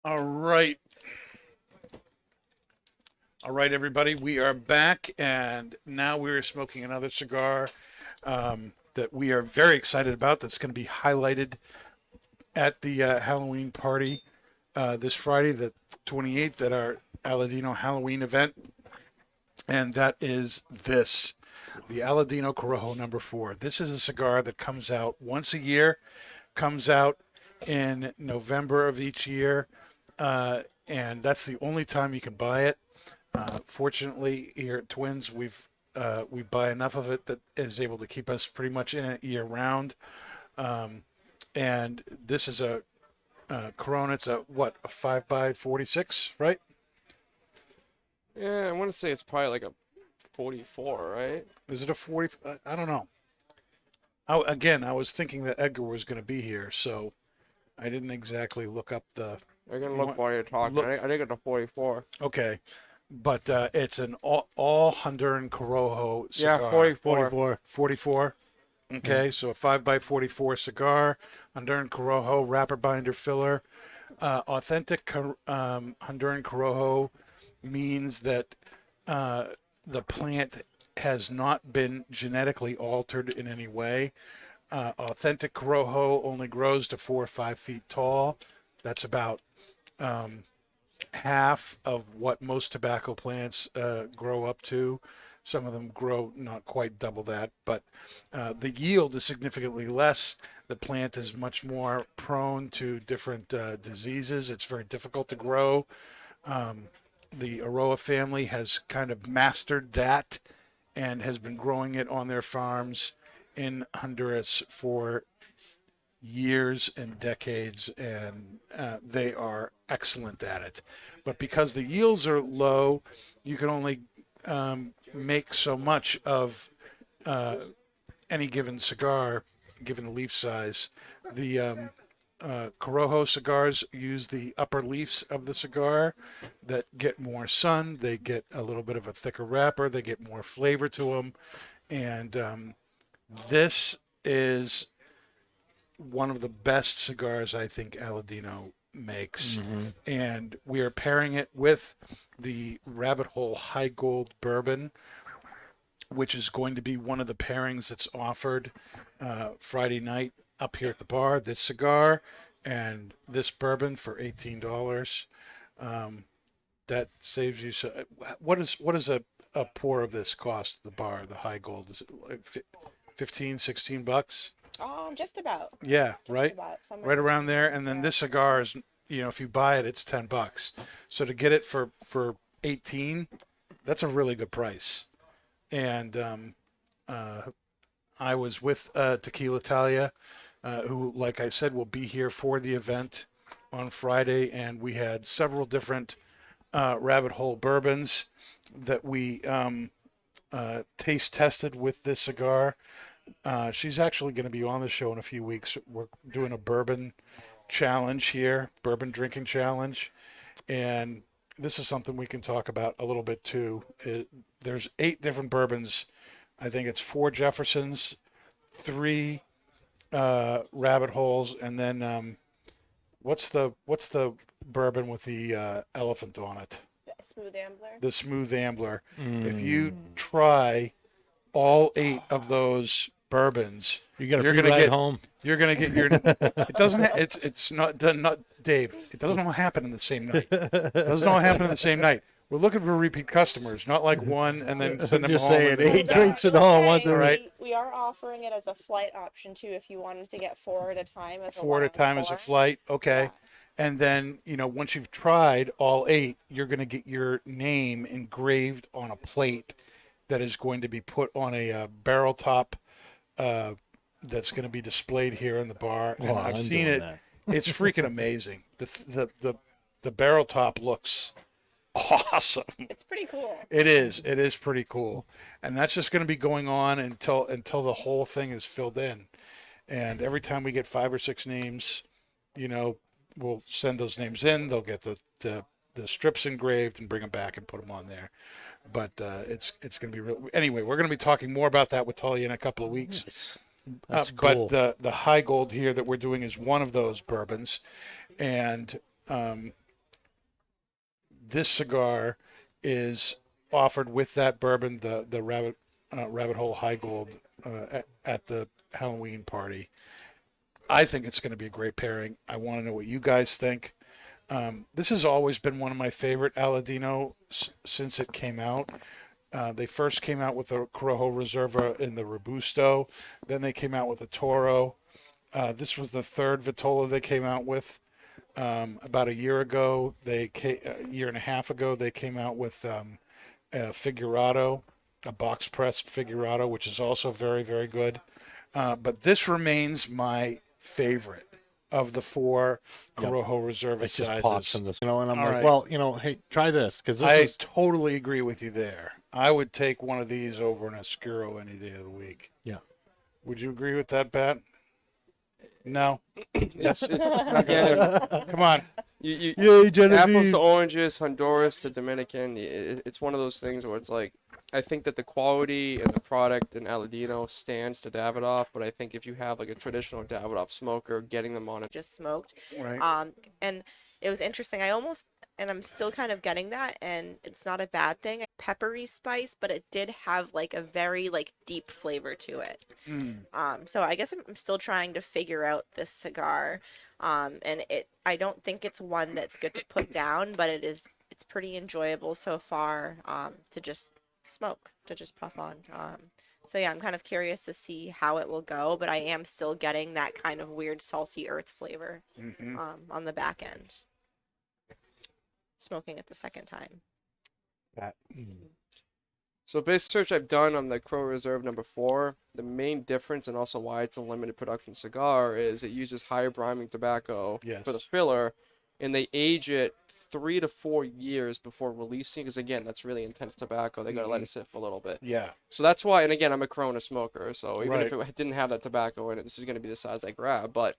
All right. All right, everybody. We are back, and now we're smoking another cigar that we are very excited about. That's going to be highlighted at the Halloween party this Friday, the 28th, at our Aladino Halloween event. And that is this, the Aladino Corojo number 4. This is a cigar that comes out once a year, comes out in November of each year, and that's the only time you can buy it. Fortunately, here at Twins, we buy enough of it that is able to keep us pretty much in it year round. and this is a Corona. It's a 5x46, right? Yeah, I want to say it's probably like a 44, right? Is it a 40? I don't know. I was thinking that Edgar was going to be here, so I didn't exactly look up the. I can You look want- while you're talking. look- I think it's a 44. Okay, but it's an all Honduran Corojo Yeah, cigar. 44. 44. Okay, so a 5x44 cigar, Honduran Corojo, wrapper binder filler. Authentic Honduran Corojo means that the plant has not been genetically altered in any way. Authentic Corojo only grows to 4 or 5 feet tall. That's about half of what most tobacco plants grow up to. Some of them grow not quite double that, but the yield is significantly less. The plant is much more prone to different diseases. It's very difficult to grow. The Aroa family has kind of mastered that and has been growing it on their farms in Honduras for years and decades, and they are excellent at it. But because the yields are low, you can only make so much of any given cigar, given the leaf size. The Corojo cigars use the upper leaves of the cigar that get more sun. They get a little bit of a thicker wrapper. They get more flavor to them. And this is one of the best cigars I think Aladino makes. And we are pairing it with the Rabbit Hole High Gold Bourbon, which is going to be one of the pairings that's offered Friday night up here at the bar. This cigar and this bourbon for $18. That saves you. So, what is a pour of this cost at the bar? The High Gold, is it like 15, 16 bucks? Just about. Yeah, right. Somewhere Right around there. And then this cigar is, if you buy it, it's $10. So to get it for 18, that's a really good price. And I was with Tequila Talia, who, like I said, will be here for the event on Friday, and we had several different Rabbit Hole bourbons that we taste tested with this cigar. She's actually going to be on the show in a few weeks. We're doing a bourbon challenge here, bourbon drinking challenge, and this is something we can talk about a little bit too. There's 8 different bourbons. I think it's 4 Jeffersons, 3 Rabbit Holes, and then what's the bourbon with the elephant on it? Smooth Ambler. The Smooth Ambler. If you try all 8 of those bourbons, You got a you're free gonna ride get home. You're gonna get your. It doesn't. It's not done. Not Dave. It doesn't all happen in the same night. It doesn't all happen in the same night. We're looking for repeat customers, not like one and then send them Just home. saying, and- 8 drinks at all. One Hey, thing. right. we are offering it as a flight option too, if you wanted to get 4 at a time. As 4 at a long time as a pour. flight. Okay. Yeah. And then, once you've tried all 8, you're going to get your name engraved on a plate that is going to be put on a barrel top that's going to be displayed here in the bar. And Well, I've I'm seen doing it. that. It's freaking amazing. The barrel top looks awesome. It's pretty cool. It is. It is pretty cool. And that's just going to be going on until the whole thing is filled in. And every time we get 5 or 6 names, we'll send those names in. They'll get the strips engraved and bring them back and put them on there. But it's going to be real. Anyway, we're going to be talking more about that with Talia in a couple of weeks. That's cool. But the High Gold here that we're doing is one of those bourbons. And this cigar is offered with that bourbon, the Rabbit Hole High Gold at the Halloween party. I think it's going to be a great pairing. I want to know what you guys think. This has always been one of my favorite Aladino since it came out. They first came out with the Corojo Reserva in the Robusto. Then they came out with the Toro. This was the 3rd Vitola they came out with. About a year ago, a year and a half ago, they came out with a Figurado, a box-pressed Figurado, which is also very, very good. But this remains my favorite of the 4 Corojo Reserva It just sizes. pops in this, and I'm All like, right. well, hey, try this because this I is totally agree with you there. I would take one of these over an Oscuro any day of the week. yeah. Would you agree with that, Pat? No. It's again, Come on. you Yay, apples Genevieve. to oranges, Honduras to Dominican. It's one of those things where it's like, I think that the quality and the product in Aladino stands to Davidoff, but I think if you have like a traditional Davidoff smoker, getting them on it. Just smoked. Right. And it was interesting. And I'm still kind of getting that, and it's not a bad thing. Peppery spice, but it did have like a very like deep flavor to it. So I guess I'm still trying to figure out this cigar. And I don't think it's one that's good to put down, but it's pretty enjoyable so far, to just smoke, to just puff on. So yeah, I'm kind of curious to see how it will go, but I am still getting that kind of weird salty earth flavor, on the back end. Smoking it the second time. Pat. So based search I've done on the Crow Reserve number 4, the main difference and also why it's a limited production cigar is it uses higher priming tobacco Yes. for the filler, and they age it 3 to 4 years before releasing, because again, that's really intense tobacco. They gotta let it sit for a little bit. Yeah. So that's why, and again, I'm a Corona smoker, so even if Right. it didn't have that tobacco in it, this is gonna be the size I grab. But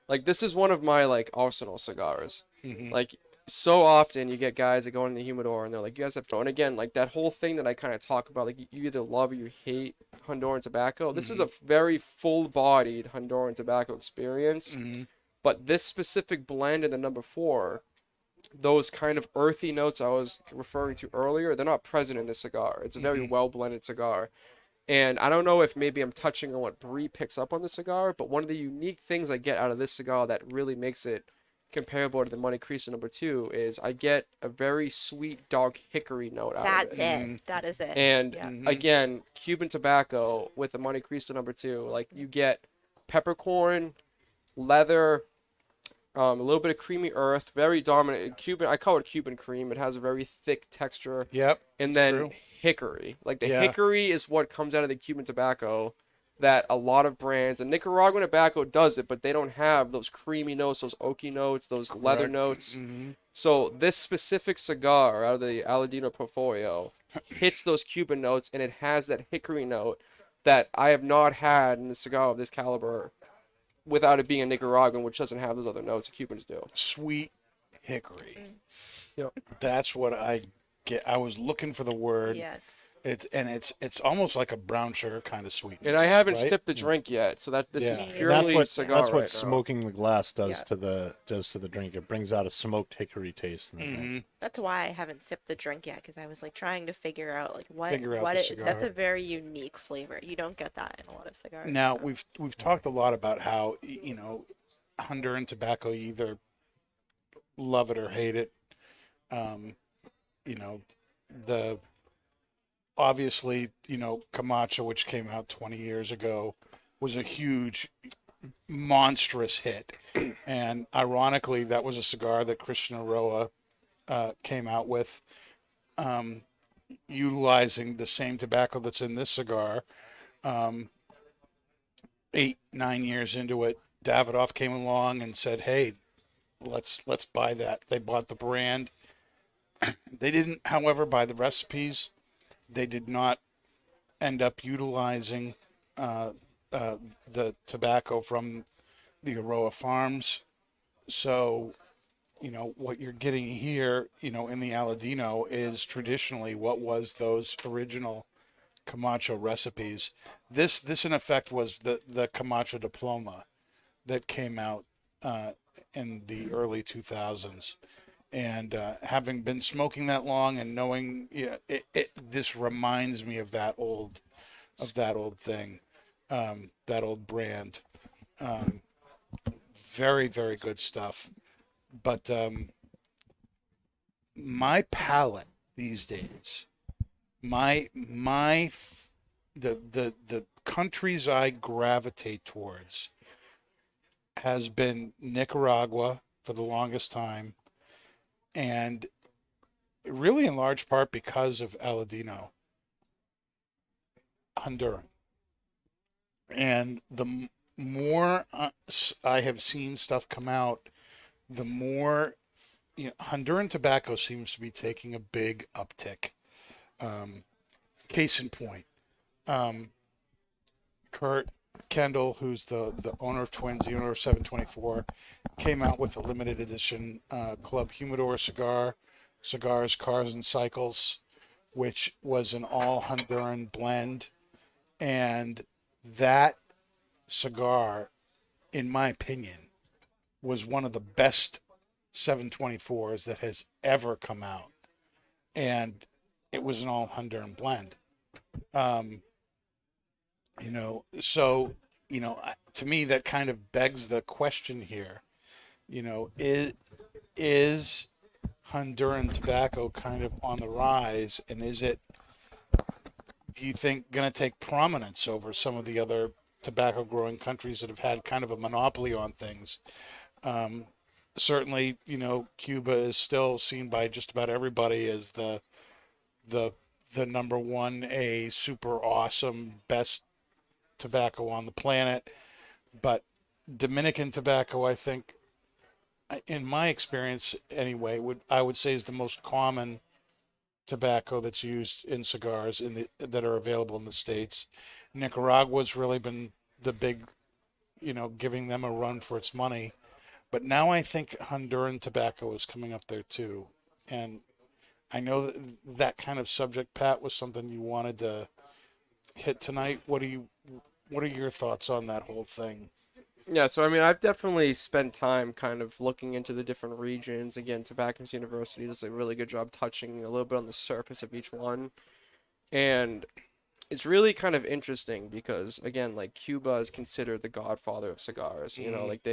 like, this is one of my like arsenal cigars. Like, so often you get guys that go in the humidor and they're like, you guys have to, and again, like that whole thing that I kind of talk about, like you either love or you hate Honduran tobacco. This is a very full-bodied Honduran tobacco experience, but this specific blend in the number 4, those kind of earthy notes I was referring to earlier, they're not present in this cigar. It's a very well-blended cigar. And I don't know if maybe I'm touching on what Brie picks up on the cigar, but one of the unique things I get out of this cigar that really makes it comparable to the Monte Cristo number 2 is I get a very sweet dark hickory note out That's of it. it. That is it. And Yeah. again, Cuban tobacco with the Monte Cristo number 2, like you get peppercorn, leather, a little bit of creamy earth, very dominant. Cuban, I call it Cuban cream. It has a very thick texture. Yep. And then True. hickory. Like the Yeah. hickory is what comes out of the Cuban tobacco that a lot of brands, and Nicaraguan tobacco does it, but they don't have those creamy notes, those oaky notes, those leather Correct. notes. So this specific cigar out of the Aladino portfolio hits those Cuban notes, and it has that hickory note that I have not had in a cigar of this caliber without it being a Nicaraguan, which doesn't have those other notes that Cubans do. Sweet hickory. Yep. That's what I get. I was looking for the word. Yes. It's almost like a brown sugar kind of sweetness. And I haven't right? sipped the drink yet, so that this Yeah. is And purely a cigar that's what right now. smoking the glass does Yeah. to the drink. It brings out a smoked hickory taste in the drink. That's why I haven't sipped the drink yet, because I was like trying to figure out like what Figure out what the it, that's a cigar. very unique flavor. You don't get that in a lot of cigars. Now so. we've talked a lot about how Honduran tobacco, you either love it or hate it. The obviously Camacho, which came out 20 years ago, was a huge, monstrous hit, and ironically, that was a cigar that Christian Aroa came out with, utilizing the same tobacco that's in this cigar. 8-9 years into it, Davidoff came along and said, "Hey, let's buy that." They bought the brand. They didn't, however, buy the recipes. They did not end up utilizing the tobacco from the Aroa farms. So, what you're getting here, in the Aladino is traditionally what was those original Camacho recipes. This in effect was the Camacho Diploma that came out in the early 2000s. And having been smoking that long and knowing, this reminds me of that old thing, that old brand. Very, very good stuff. But my palate these days, the countries I gravitate towards has been Nicaragua for the longest time. And really in large part because of Aladino, Honduran. And more I have seen stuff come out, the more, Honduran tobacco seems to be taking a big uptick. Case in point, Kurt Kendall, who's the owner of Twins, the owner of 724, came out with a limited edition Club Humidor cigars, cars, and cycles, which was an all Honduran blend. And that cigar, in my opinion, was one of the best 724s that has ever come out. And it was an all Honduran blend. So, to me, that kind of begs the question here, is Honduran tobacco kind of on the rise, and is it, do you think, going to take prominence over some of the other tobacco growing countries that have had kind of a monopoly on things? Certainly, Cuba is still seen by just about everybody as the number one, a super awesome, best tobacco on the planet. But Dominican tobacco, I think, in my experience anyway, I would say is the most common tobacco that's used in cigars that are available in the States. Nicaragua's really been the big, giving them a run for its money. But now I think Honduran tobacco is coming up there too. And I know that kind of subject, Pat, was something you wanted to hit tonight. What are your thoughts on that whole thing? Yeah, so I mean, I've definitely spent time kind of looking into the different regions. Again, Tobacconist University does a really good job touching a little bit on the surface of each one. And it's really kind of interesting because, again, like Cuba is considered the godfather of cigars. Like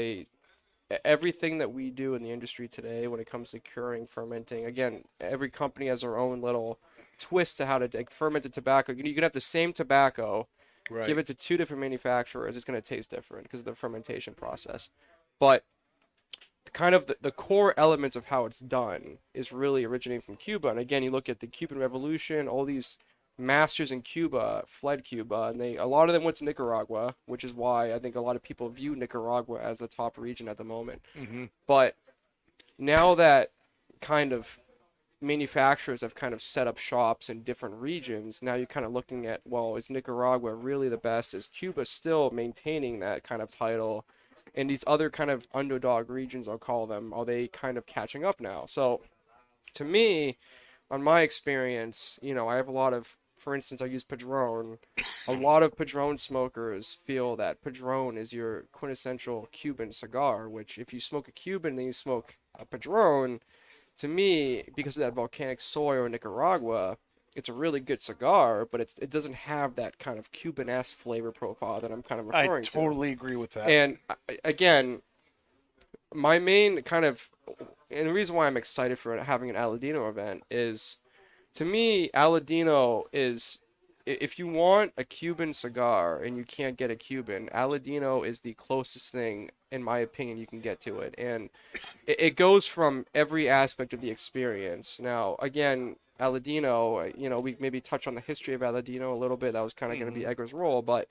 everything that we do in the industry today when it comes to curing, fermenting, again, every company has their own little twist to how to ferment the tobacco. You can have the same tobacco, Right. give it to two different manufacturers, it's going to taste different because of the fermentation process. But kind of the core elements of how it's done is really originating from Cuba. And again, you look at the Cuban Revolution, all these masters in Cuba fled Cuba, and a lot of them went to Nicaragua, which is why I think a lot of people view Nicaragua as the top region at the moment. Mm-hmm. But now that kind of manufacturers have kind of set up shops in different regions, now you're kind of looking at, well, is Nicaragua really the best? Is Cuba still maintaining that kind of title? And these other kind of underdog regions, I'll call them, are they kind of catching up now? So to me, on my experience, I have a lot of, for instance, I use Padron. A lot of Padron smokers feel that Padron is your quintessential Cuban cigar, which if you smoke a Cuban and you smoke a Padron, to me, because of that volcanic soil in Nicaragua, it's a really good cigar, but it doesn't have that kind of Cuban-esque flavor profile that I'm kind of referring to. I totally agree with that. And again, my main kind of, and the reason why I'm excited for having an Aladino event is, to me, Aladino is, if you want a Cuban cigar and you can't get a Cuban, Aladino is the closest thing, in my opinion, you can get to it. And it goes from every aspect of the experience. Now, again, Aladino, we maybe touch on the history of Aladino a little bit. That was kind of going to be Edgar's role, but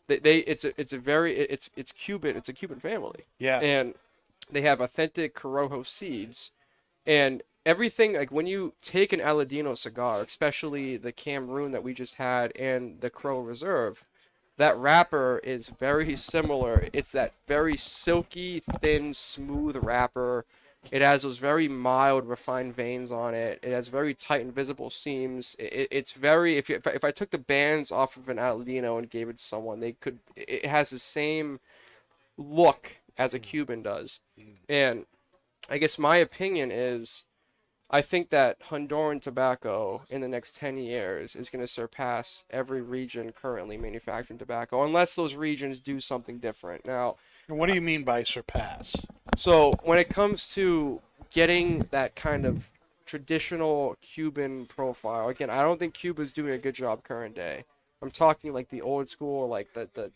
it's Cuban. It's a Cuban family. Yeah. And they have authentic Corojo seeds, and everything, like when you take an Aladino cigar, especially the Cameroon that we just had and the Corojo Reserve, that wrapper is very similar. It's that very silky, thin, smooth wrapper. It has those very mild, refined veins on it. It has very tight and visible seams. It's very, if I took the bands off of an Aladino and gave it to someone, it has the same look as a Cuban does. And I guess my opinion is, I think that Honduran tobacco in the next 10 years is going to surpass every region currently manufacturing tobacco, unless those regions do something different. Now, And what do you mean by surpass? so when it comes to getting that kind of traditional Cuban profile, again, I don't think Cuba's doing a good job current day. I'm talking like the old school, like the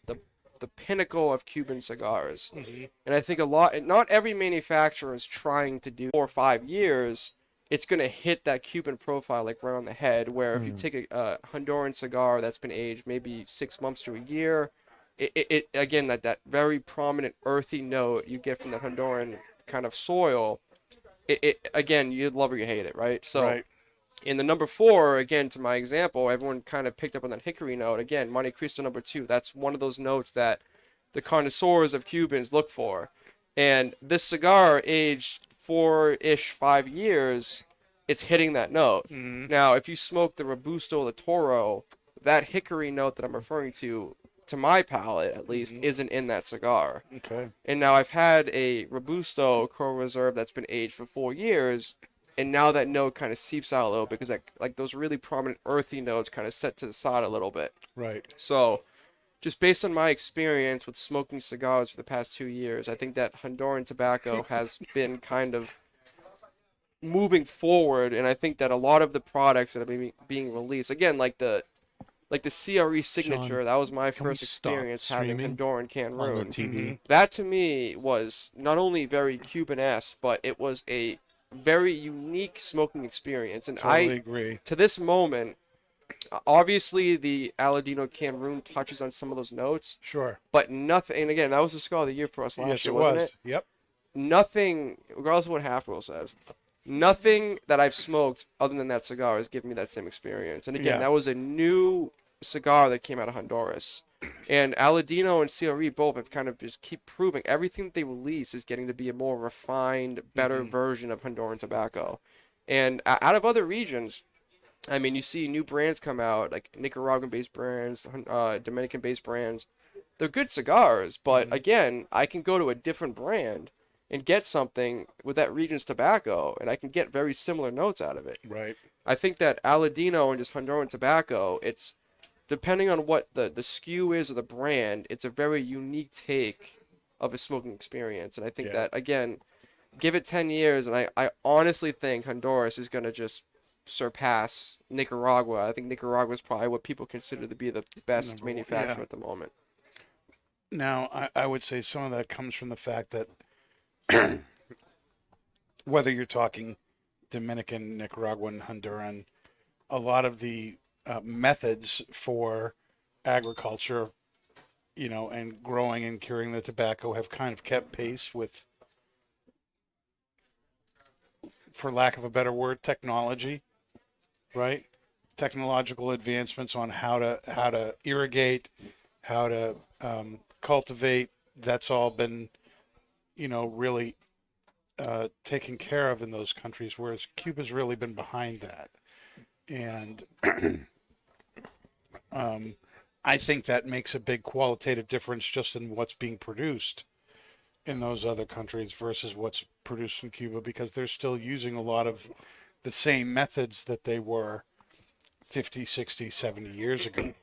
pinnacle of Cuban cigars. Mm-hmm. And I think not every manufacturer is trying to do 4 or 5 years. It's going to hit that Cuban profile like right on the head, where if you take a Honduran cigar that's been aged maybe 6 months to a year, it again, that very prominent earthy note you get from the Honduran kind of soil. It again, you love or you hate it, right? So Right. in the number 4, again, to my example, everyone kind of picked up on that hickory note. Again, Monte Cristo number 2, that's one of those notes that the connoisseurs of Cubans look for. And this cigar, aged 4-ish, 5 years, it's hitting that note. Now, if you smoke the Robusto or the Toro, that hickory note that I'm referring to my palate at least, isn't in that cigar. Okay. And now I've had a Robusto Corojo Reserve that's been aged for 4 years, and now that note kind of seeps out a little bit because like those really prominent earthy notes kind of set to the side a little bit. Right. So, just based on my experience with smoking cigars for the past 2 years, I think that Honduran tobacco has been kind of moving forward, and I think that a lot of the products that are being released, again, like the CRE signature, Sean, that was my can we first stop experience having streaming Honduran on the Cameroon. TV? That to me was not only very Cuban-esque, but it was a very unique smoking experience. And Totally agree. to this moment, obviously the Aladino Cameroon touches on some of those notes, Sure. but nothing. And again, that was the cigar of the year for us last Yes, year, it wasn't was. it? Yep. Nothing, regardless of what Half Wheel says, nothing that I've smoked other than that cigar has given me that same experience. And again, Yeah. that was a new cigar that came out of Honduras. And Aladino and CRE both have kind of just keep proving everything that they release is getting to be a more refined, better version of Honduran tobacco. And out of other regions, I mean, you see new brands come out, like Nicaraguan-based brands, Dominican-based brands. They're good cigars, but again, I can go to a different brand and get something with that region's tobacco, and I can get very similar notes out of it. Right. I think that Aladino and just Honduran tobacco, it's depending on what the SKU is or the brand, it's a very unique take of a smoking experience. And I think Yeah. that, again, give it 10 years, and I honestly think Honduras is going to just surpass Nicaragua. I think Nicaragua is probably what people consider to be the best Number one, manufacturer yeah. at the moment. Now, I would say some of that comes from the fact that whether you're talking Dominican, Nicaraguan, Honduran, a lot of the methods for agriculture, and growing and curing the tobacco have kind of kept pace with, for lack of a better word, technology, right? Technological advancements on how to irrigate, how to cultivate. That's all been, really taken care of in those countries, whereas Cuba's really been behind that. And I think that makes a big qualitative difference just in what's being produced in those other countries versus what's produced in Cuba, because they're still using a lot of the same methods that they were 50, 60, 70 years ago.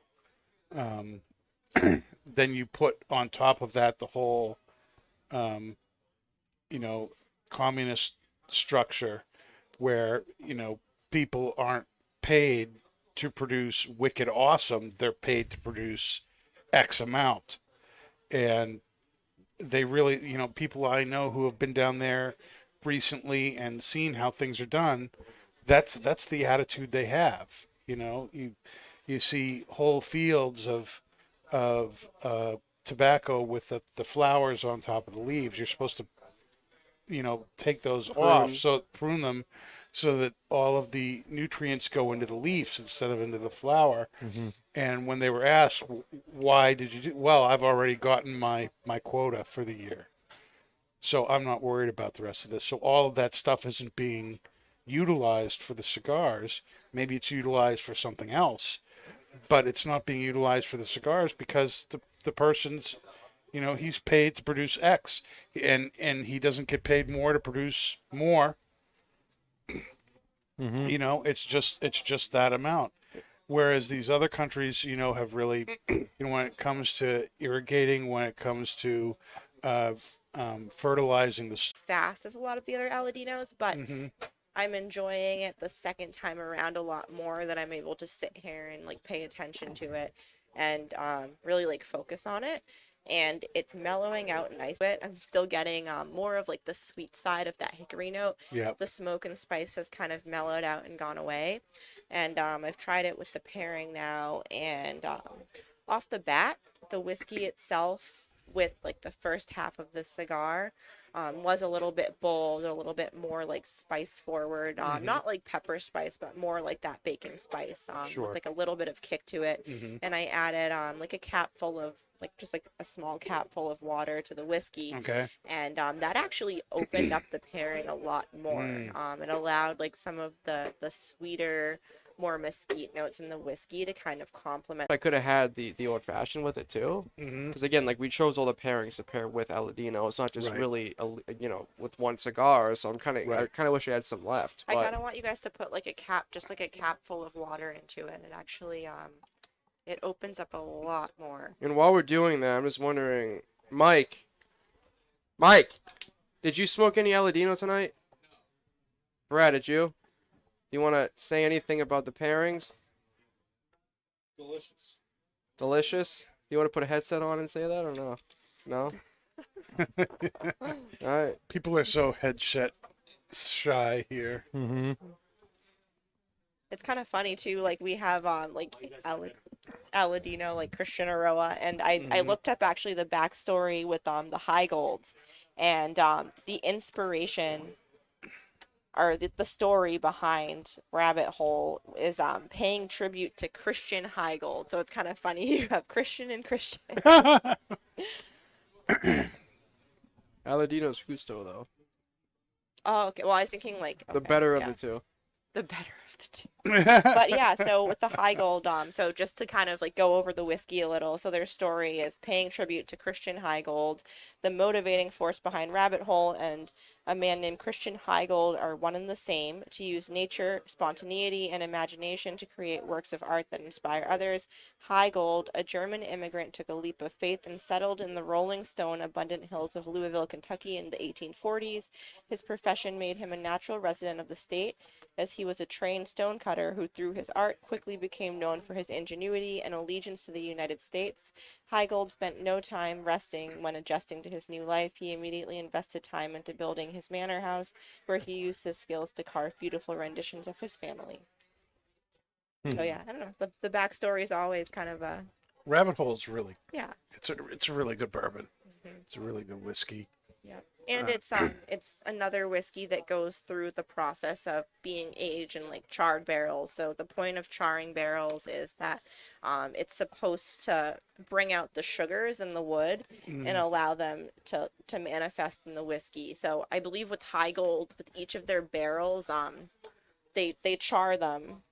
Then you put on top of that the whole, communist structure where, people aren't paid to produce wicked awesome. They're paid to produce X amount. And they really, people I know who have been down there recently and seen how things are done, that's the attitude they have. You see whole fields of tobacco with the flowers on top of the leaves. You're supposed to, take those off, so prune them, so that all of the nutrients go into the leaves instead of into the flower. Mm-hmm. And when they were asked, why did you do? Well, I've already gotten my quota for the year, so I'm not worried about the rest of this. So all of that stuff isn't being utilized for the cigars. Maybe it's utilized for something else, but it's not being utilized for the cigars because the person's, he's paid to produce X, and he doesn't get paid more to produce more. Mm-hmm. It's just that amount. Whereas these other countries, have really, when it comes to irrigating, when it comes to fertilizing the Fast as a lot of the other Aladinos, but Mhm. I'm enjoying it the second time around a lot more, that I'm able to sit here and like pay attention to it and really like focus on it. And it's mellowing out nice. I'm still getting more of like the sweet side of that hickory note. Yeah. The smoke and spice has kind of mellowed out and gone away. And I've tried it with the pairing now, and off the bat, the whiskey itself, with like the first half of the cigar, was a little bit bold, a little bit more like spice forward, not like pepper spice, but more like that bacon spice, Sure. with like a little bit of kick to it. And I added like a cap full of like just like a small cap full of water to the whiskey. Okay. And that actually opened up the pairing a lot more. It allowed like some of the sweeter, more mesquite notes in the whiskey to kind of complement. I could have had the old fashioned with it too, because again, like we chose all the pairings to pair with Aladino. It's not just Right. really with one cigar. So I kind of wish I had some left. I But kind of want you guys to put like a cap, just like a cap full of water into it. It actually it opens up a lot more. and while we're doing that, I'm just wondering, Mike, did you smoke any Aladino tonight? Brad, did you? Do you want to say anything about the pairings? Delicious. Do you want to put a headset on and say that or no? No? All right. People are so headset shy here. Mm-hmm. It's kind of funny too. Like we have like Aladino, like Christian Aroa, and I looked up actually the backstory with the High Golds, and the inspiration or the story behind Rabbit Hole is paying tribute to Christian High Gold. So it's kind of funny. You have Christian and Christian. Aladino's Justo, though. Oh, okay. Well, I was thinking like The okay, better yeah, of the two. the better of the two. But yeah, so with the High Gold, so just to kind of like go over the whiskey a little, so their story is paying tribute to Christian High Gold. The motivating force behind Rabbit Hole and a man named Christian High Gold are one and the same, to use nature, spontaneity, and imagination to create works of art that inspire others. High Gold, a German immigrant, took a leap of faith and settled in the rolling stone abundant hills of Louisville, Kentucky in the 1840s. His profession made him a natural resident of the state, as he was a trained stonecutter who, through his art, quickly became known for his ingenuity and allegiance to the United States. High Gold spent no time resting when adjusting to his new life. He immediately invested time into building his manor house, where he used his skills to carve beautiful renditions of his family. So yeah, I don't know. The backstory is always kind of a Rabbit Hole is really, yeah. it's a really good bourbon. It's a really good whiskey. Yeah, and it's another whiskey that goes through the process of being aged in like charred barrels. So the point of charring barrels is that it's supposed to bring out the sugars in the wood and allow them to manifest in the whiskey. So I believe with High Gold, with each of their barrels, they char them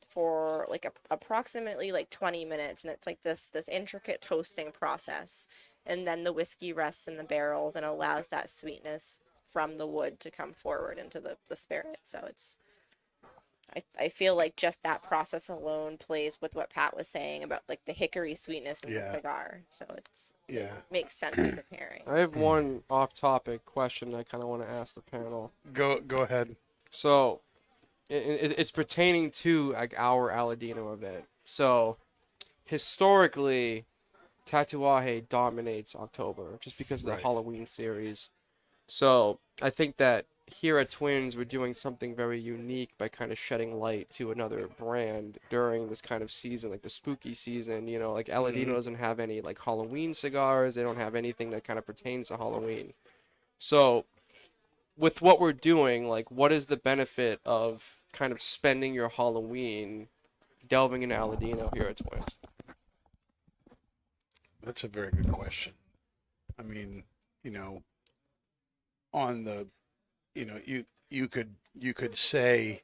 for like approximately like 20 minutes, and it's like this intricate toasting process. And then the whiskey rests in the barrels and allows that sweetness from the wood to come forward into the spirit. So it's, I feel like just that process alone plays with what Pat was saying about like the hickory sweetness in the cigar. So it makes sense as a pairing. I have one off-topic question I kind of want to ask the panel. Go ahead. So, it's pertaining to like our Aladino event. So, historically, Tatuaje dominates October just because of the Halloween series. So I think that here at Twins, we're doing something very unique by kind of shedding light to another brand during this kind of season, like the spooky season. You know, like Aladino doesn't have any like Halloween cigars. They don't have anything that kind of pertains to Halloween. So with what we're doing, like what is the benefit of kind of spending your Halloween delving into Aladino here at Twins? That's a very good question. I mean, you know, on the, you know, you could say,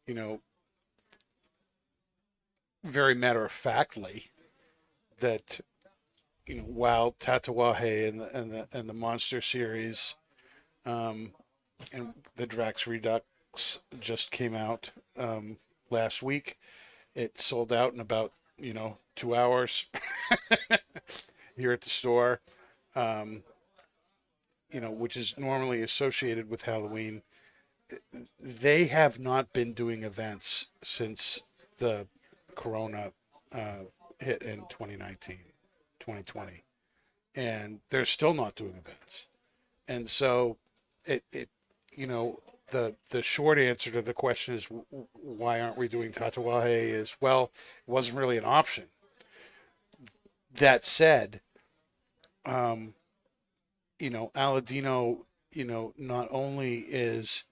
you know, very matter of factly that, you know, while Tatuaje and the Monster series, and the Drax Redux just came out last week, it sold out in about 2 hours here at the store, which is normally associated with Halloween. They have not been doing events since the Corona hit in 2019, 2020, and they're still not doing events. And so the short answer to the question is why aren't we doing Tatuaje is, well, it wasn't really an option. that said, Aladino, not only is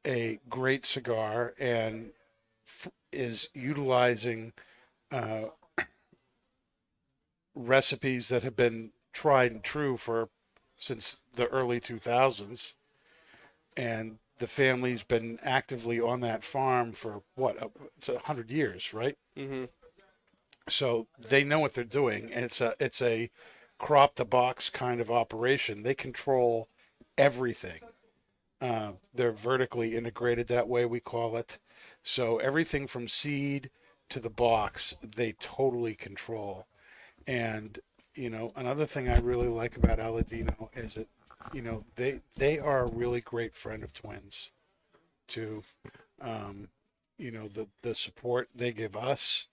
a great cigar and is utilizing recipes that have been tried and true since the early 2000s, and the family's been actively on that farm for it's 100 years, right? Mm-hmm. So they know what they're doing, and it's a crop to box kind of operation. They control everything. They're vertically integrated that way, we call it. So everything from seed to the box, they totally control. And, another thing I really like about Aladino is that, they are a really great friend of twins to, the support they give us.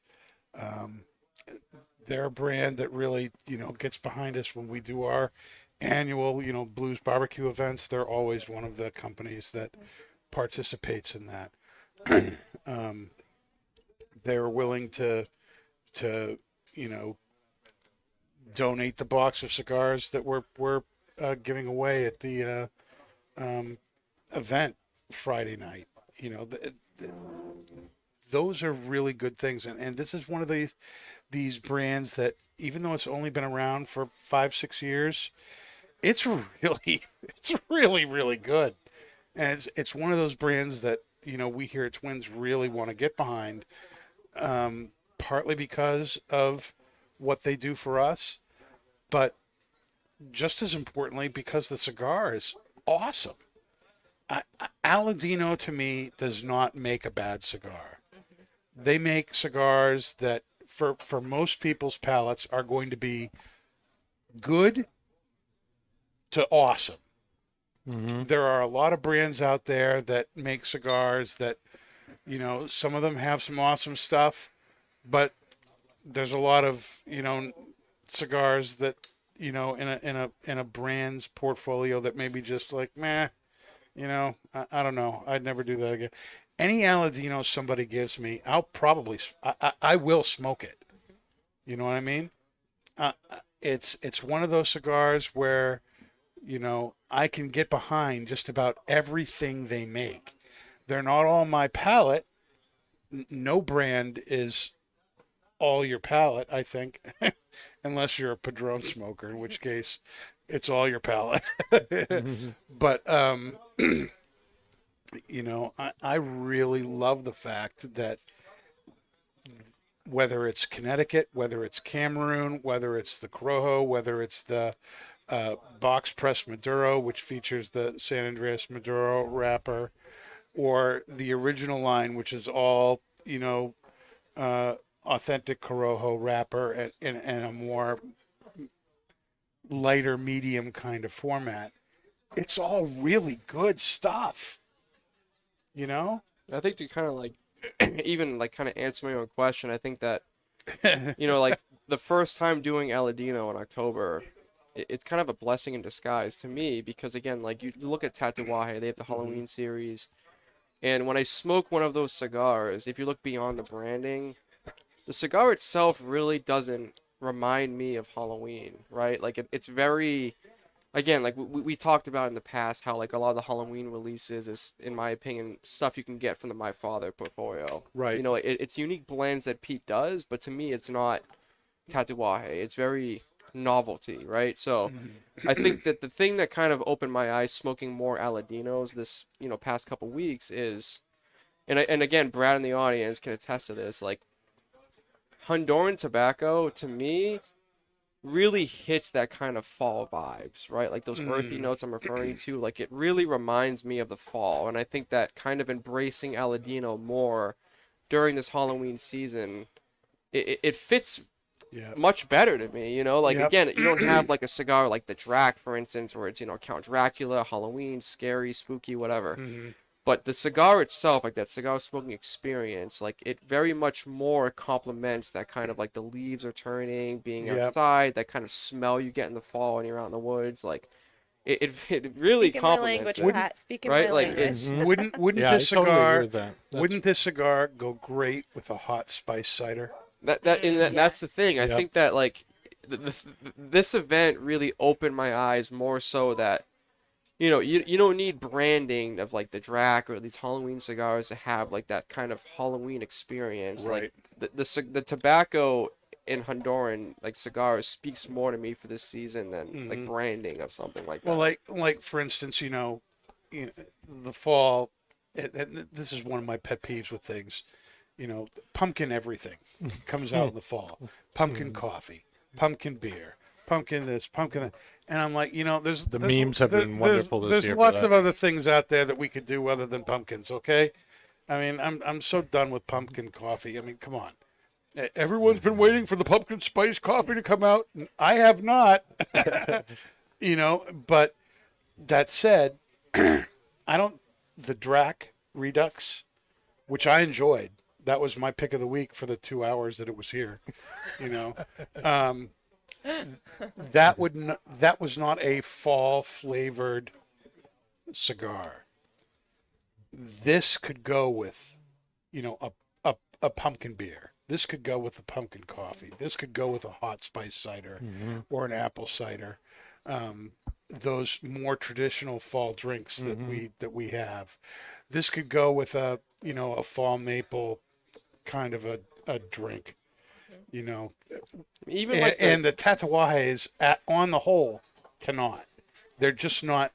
They're a brand that really, gets behind us when we do our annual, blues barbecue events. They're always one of the companies that participates in that. They're willing to donate the box of cigars that we're giving away at the event Friday night. Those are really good things, and this is one of these brands that, even though it's only been around for 5-6 years, it's really really good, and it's one of those brands that we here at Twins really want to get behind, partly because of what they do for us, but just as importantly because the cigar is awesome. Aladino, to me, does not make a bad cigar. They make cigars that for most people's palates are going to be good to awesome. Mm-hmm. There are a lot of brands out there that make cigars that, some of them have some awesome stuff, but there's a lot of, cigars that, in a brand's portfolio that maybe just like, meh, I don't know. I'd never do that again. Any Aladino somebody gives me, I will smoke it. You know what I mean? It's one of those cigars where, I can get behind just about everything they make. They're not all my palate. No brand is all your palate, I think, unless you're a Padron smoker, in which case it's all your palate. But, I really love the fact that whether it's Connecticut, whether it's Cameroon, whether it's the Corojo, whether it's the box press Maduro, which features the San Andreas Maduro wrapper, or the original line, which is all, authentic Corojo wrapper and a more lighter medium kind of format. It's all really good stuff. I think to kind of like even like kind of answer my own question, I think that like the first time doing Aladino in October, it's kind of a blessing in disguise to me, because again, like you look at Tatuaje, they have the Halloween series, and when I smoke one of those cigars, if you look beyond the branding, the cigar itself really doesn't remind me of Halloween, right? Like it's very, again, like we talked about in the past, how like a lot of the Halloween releases is, in my opinion, stuff you can get from the My Father portfolio. Right. It's unique blends that Pete does, but to me, it's not Tatuaje. It's very novelty, right? So I think that the thing that kind of opened my eyes smoking more Aladinos this, past couple weeks is, and again, Brad in the audience can attest to this, like Honduran tobacco, to me, really hits that kind of fall vibes, right? Like those earthy notes I'm referring to, like it really reminds me of the fall. And I think that kind of embracing Aladino more during this Halloween season, it fits much better to me, like again, you don't have like a cigar like the Drac, for instance, where it's, Count Dracula, Halloween, scary, spooky, whatever. But the cigar itself, like that cigar smoking experience, like it very much more complements that kind of like the leaves are turning, being outside, that kind of smell you get in the fall when you're out in the woods. Like it really complements it. Right? Like it's Wouldn't Yeah, this I totally agree cigar with that. wouldn't this cigar go great with a hot spice cider? that's the thing. I think that like this event really opened my eyes more so that you don't need branding of like the Drac or these Halloween cigars to have like that kind of Halloween experience. Right. Like the tobacco in Honduran like cigars speaks more to me for this season than like branding of something like that. Well, like for instance, the fall, and this is one of my pet peeves with things. Pumpkin everything comes out in the fall. Pumpkin coffee, pumpkin beer, pumpkin this, pumpkin that. And I'm like, there's memes have been wonderful this year There's for lots that. of other things out there that we could do other than pumpkins. Okay, I mean, I'm so done with pumpkin coffee. I mean, come on. Everyone's been waiting for the pumpkin spice coffee to come out. I have not. But that said, the Drac Redux, which I enjoyed. That was my pick of the week for the 2 hours that it was here. That was not a fall flavored cigar. This could go with, a pumpkin beer. This could go with a pumpkin coffee. This could go with a hot spice cider or an apple cider. Those more traditional fall drinks that we have. This could go with a fall maple kind of a drink. Even like and the Tatuajes on the whole cannot. They're just not.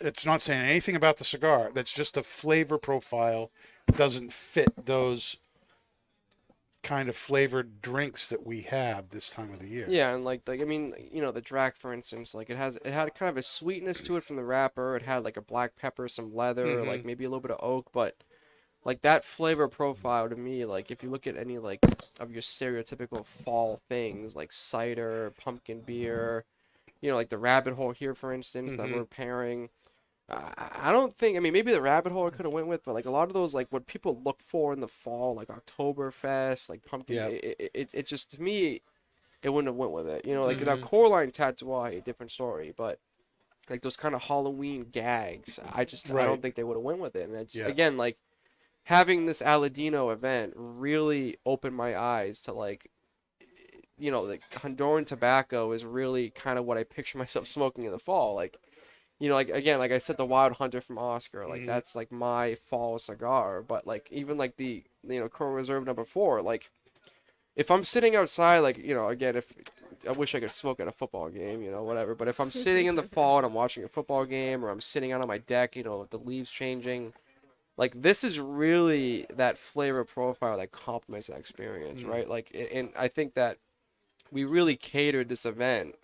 It's not saying anything about the cigar. That's just a flavor profile. Doesn't fit those kind of flavored drinks that we have this time of the year. Yeah, and like I mean, the Drac, for instance, like it had kind of a sweetness to it from the wrapper. It had like a black pepper, some leather, like maybe a little bit of oak, but like that flavor profile to me, like if you look at any like of your stereotypical fall things like cider, pumpkin beer, like the rabbit hole here, for instance, that we're pairing. I don't think. I mean, maybe the rabbit hole I could have went with, but like a lot of those, like what people look for in the fall, like Oktoberfest, like pumpkin. Yeah. It just to me, it wouldn't have went with it. Like now Coraline Tatuaje, a different story, but like those kind of Halloween gags, I don't think they would have went with it. And it's again like having this Aladino event really opened my eyes to like. Like Honduran tobacco is really kind of what I picture myself smoking in the fall, like. Like again, like I said, the Wild Hunter from Oscar, like that's like my fall cigar. But like even like the Corojo Reserva #4, like if I'm sitting outside, like again, if I wish I could smoke at a football game, whatever. But if I'm sitting in the fall and I'm watching a football game, or I'm sitting out on my deck, with the leaves changing, like this is really that flavor profile that complements that experience, right? Like, and I think that we really catered this event.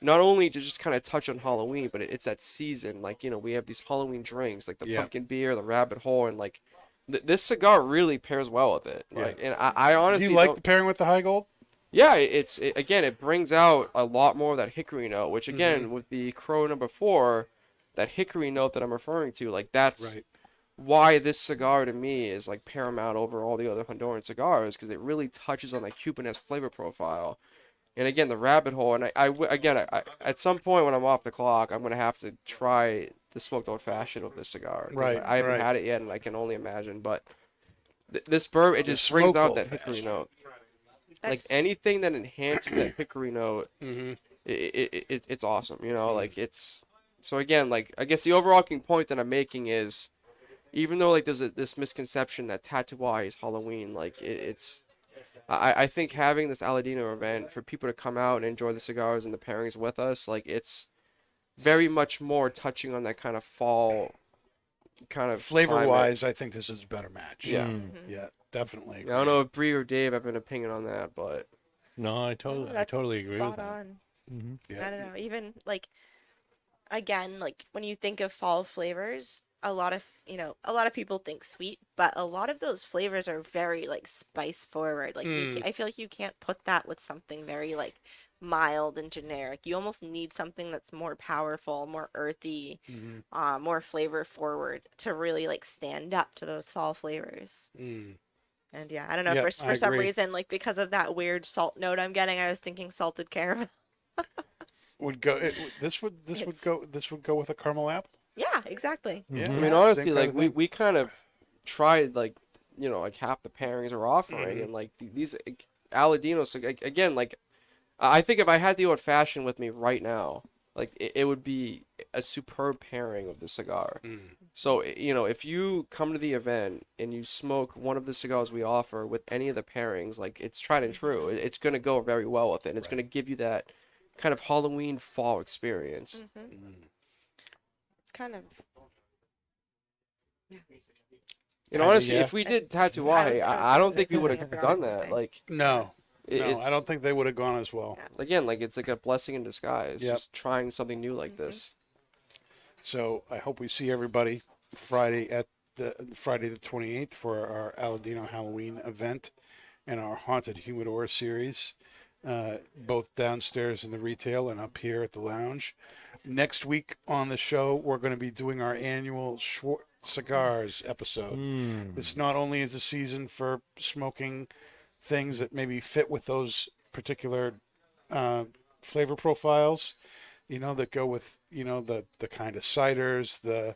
Not only to just kind of touch on Halloween, but it's that season. Like, we have these Halloween drinks, like the pumpkin beer, the rabbit hole, and like this cigar really pairs well with it. Like, and I honestly do you like the pairing with the high gold? Yeah, again, it brings out a lot more of that hickory note, which again with the Corojo #4, that hickory note that I'm referring to, like that's why this cigar to me is like paramount over all the other Honduran cigars, because it really touches on that Cubanese flavor profile. And again, the rabbit hole, and I at some point when I'm off the clock, I'm gonna have to try the smoked old fashioned of this cigar. Right. I haven't had it yet, and I can only imagine. But this bourbon, it just brings out that hickory note. Like anything that enhances that hickory note, it's awesome. Like it's. So again, like I guess the overarching point that I'm making is, even though like there's this misconception that Tatuaje is Halloween, like it's. I think having this Aladino event for people to come out and enjoy the cigars and the pairings with us, like it's very much more touching on that kind of fall kind of flavor-wise. I think this is a better match. Yeah, yeah, definitely. I don't know if Bree or Dave have an opinion on that, but no, I totally agree with that. Yeah. I don't know. Even like, again, like when you think of fall flavors, a lot of people think sweet, but a lot of those flavors are very like spice forward. Like I feel like you can't put that with something very like mild and generic. You almost need something that's more powerful, more earthy, more flavor forward to really like stand up to those fall flavors. And yeah, I don't know, for some reason, like because of that weird salt note I'm getting, I was thinking salted caramel. This would go with a caramel apple. Yeah, exactly. Yeah, I mean, honestly, like we kind of tried like like half the pairings are offering, and like these Aladinos again, like I think if I had the old fashioned with me right now, like it would be a superb pairing of the cigar. So, you know, if you come to the event and you smoke one of the cigars we offer with any of the pairings, like it's tried and true. It's going to go very well with it. And it's going to give you that kind of Halloween fall experience. It's kind of. You know, honestly, yeah. if we did Tattoo I was I don't gonna think we say would that. have I done forgot to that. say. Like, No, it's, I don't think they would have gone as well. again, like it's like a blessing in disguise. Yep. Just trying something new like this. So I hope we see everybody Friday the 28th for our Aladino Halloween event and our Haunted Humidor series, both downstairs in the retail and up here at the lounge. Next week on the show, we're going to be doing our annual short cigars episode. This not only is a season for smoking things that maybe fit with those particular flavor profiles, you know, that go with, you know, the kind of ciders, the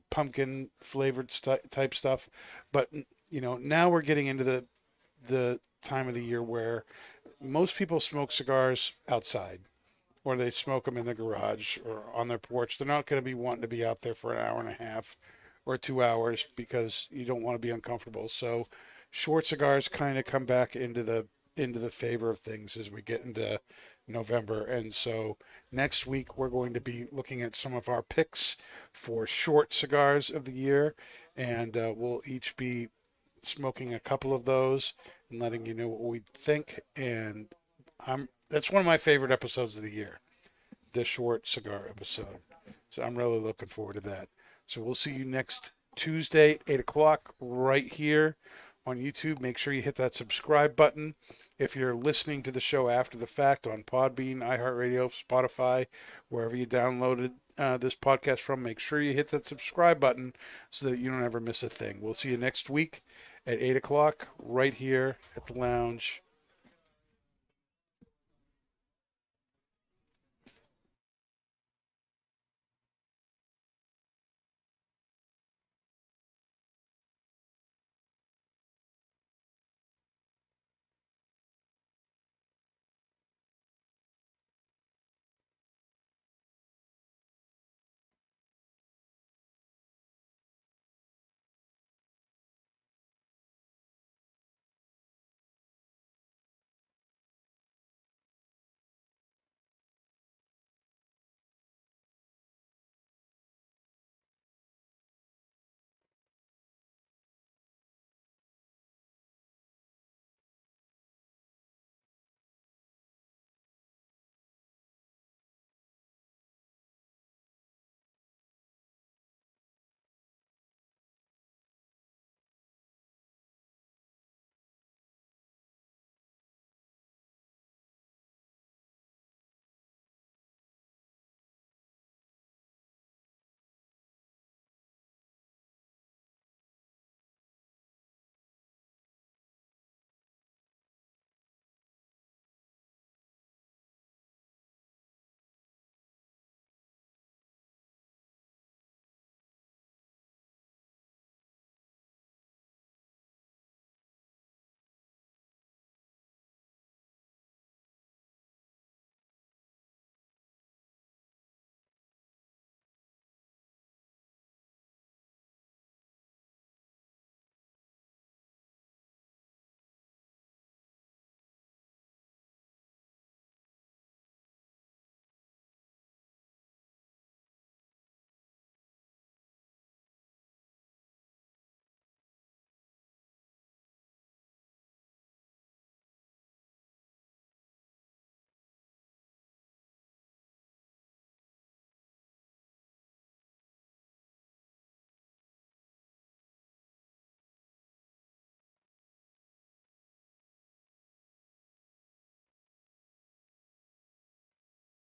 pumpkin flavored type stuff. But, you know, now we're getting into the time of the year where most people smoke cigars outside, or they smoke them in the garage or on their porch. They're not going to be wanting to be out there for an hour and a half or 2 hours because you don't want to be uncomfortable. So short cigars kind of come back into the favor of things as we get into November. And so next week we're going to be looking at some of our picks for short cigars of the year, and we'll each be smoking a couple of those and letting you know what we think. And that's one of my favorite episodes of the year, the short cigar episode. So I'm really looking forward to that. So we'll see you next Tuesday, 8 o'clock, right here on YouTube. Make sure you hit that subscribe button. If you're listening to the show after the fact on Podbean, iHeartRadio, Spotify, wherever you downloaded this podcast from, make sure you hit that subscribe button so that you don't ever miss a thing. We'll see you next week at 8 o'clock right here at the lounge.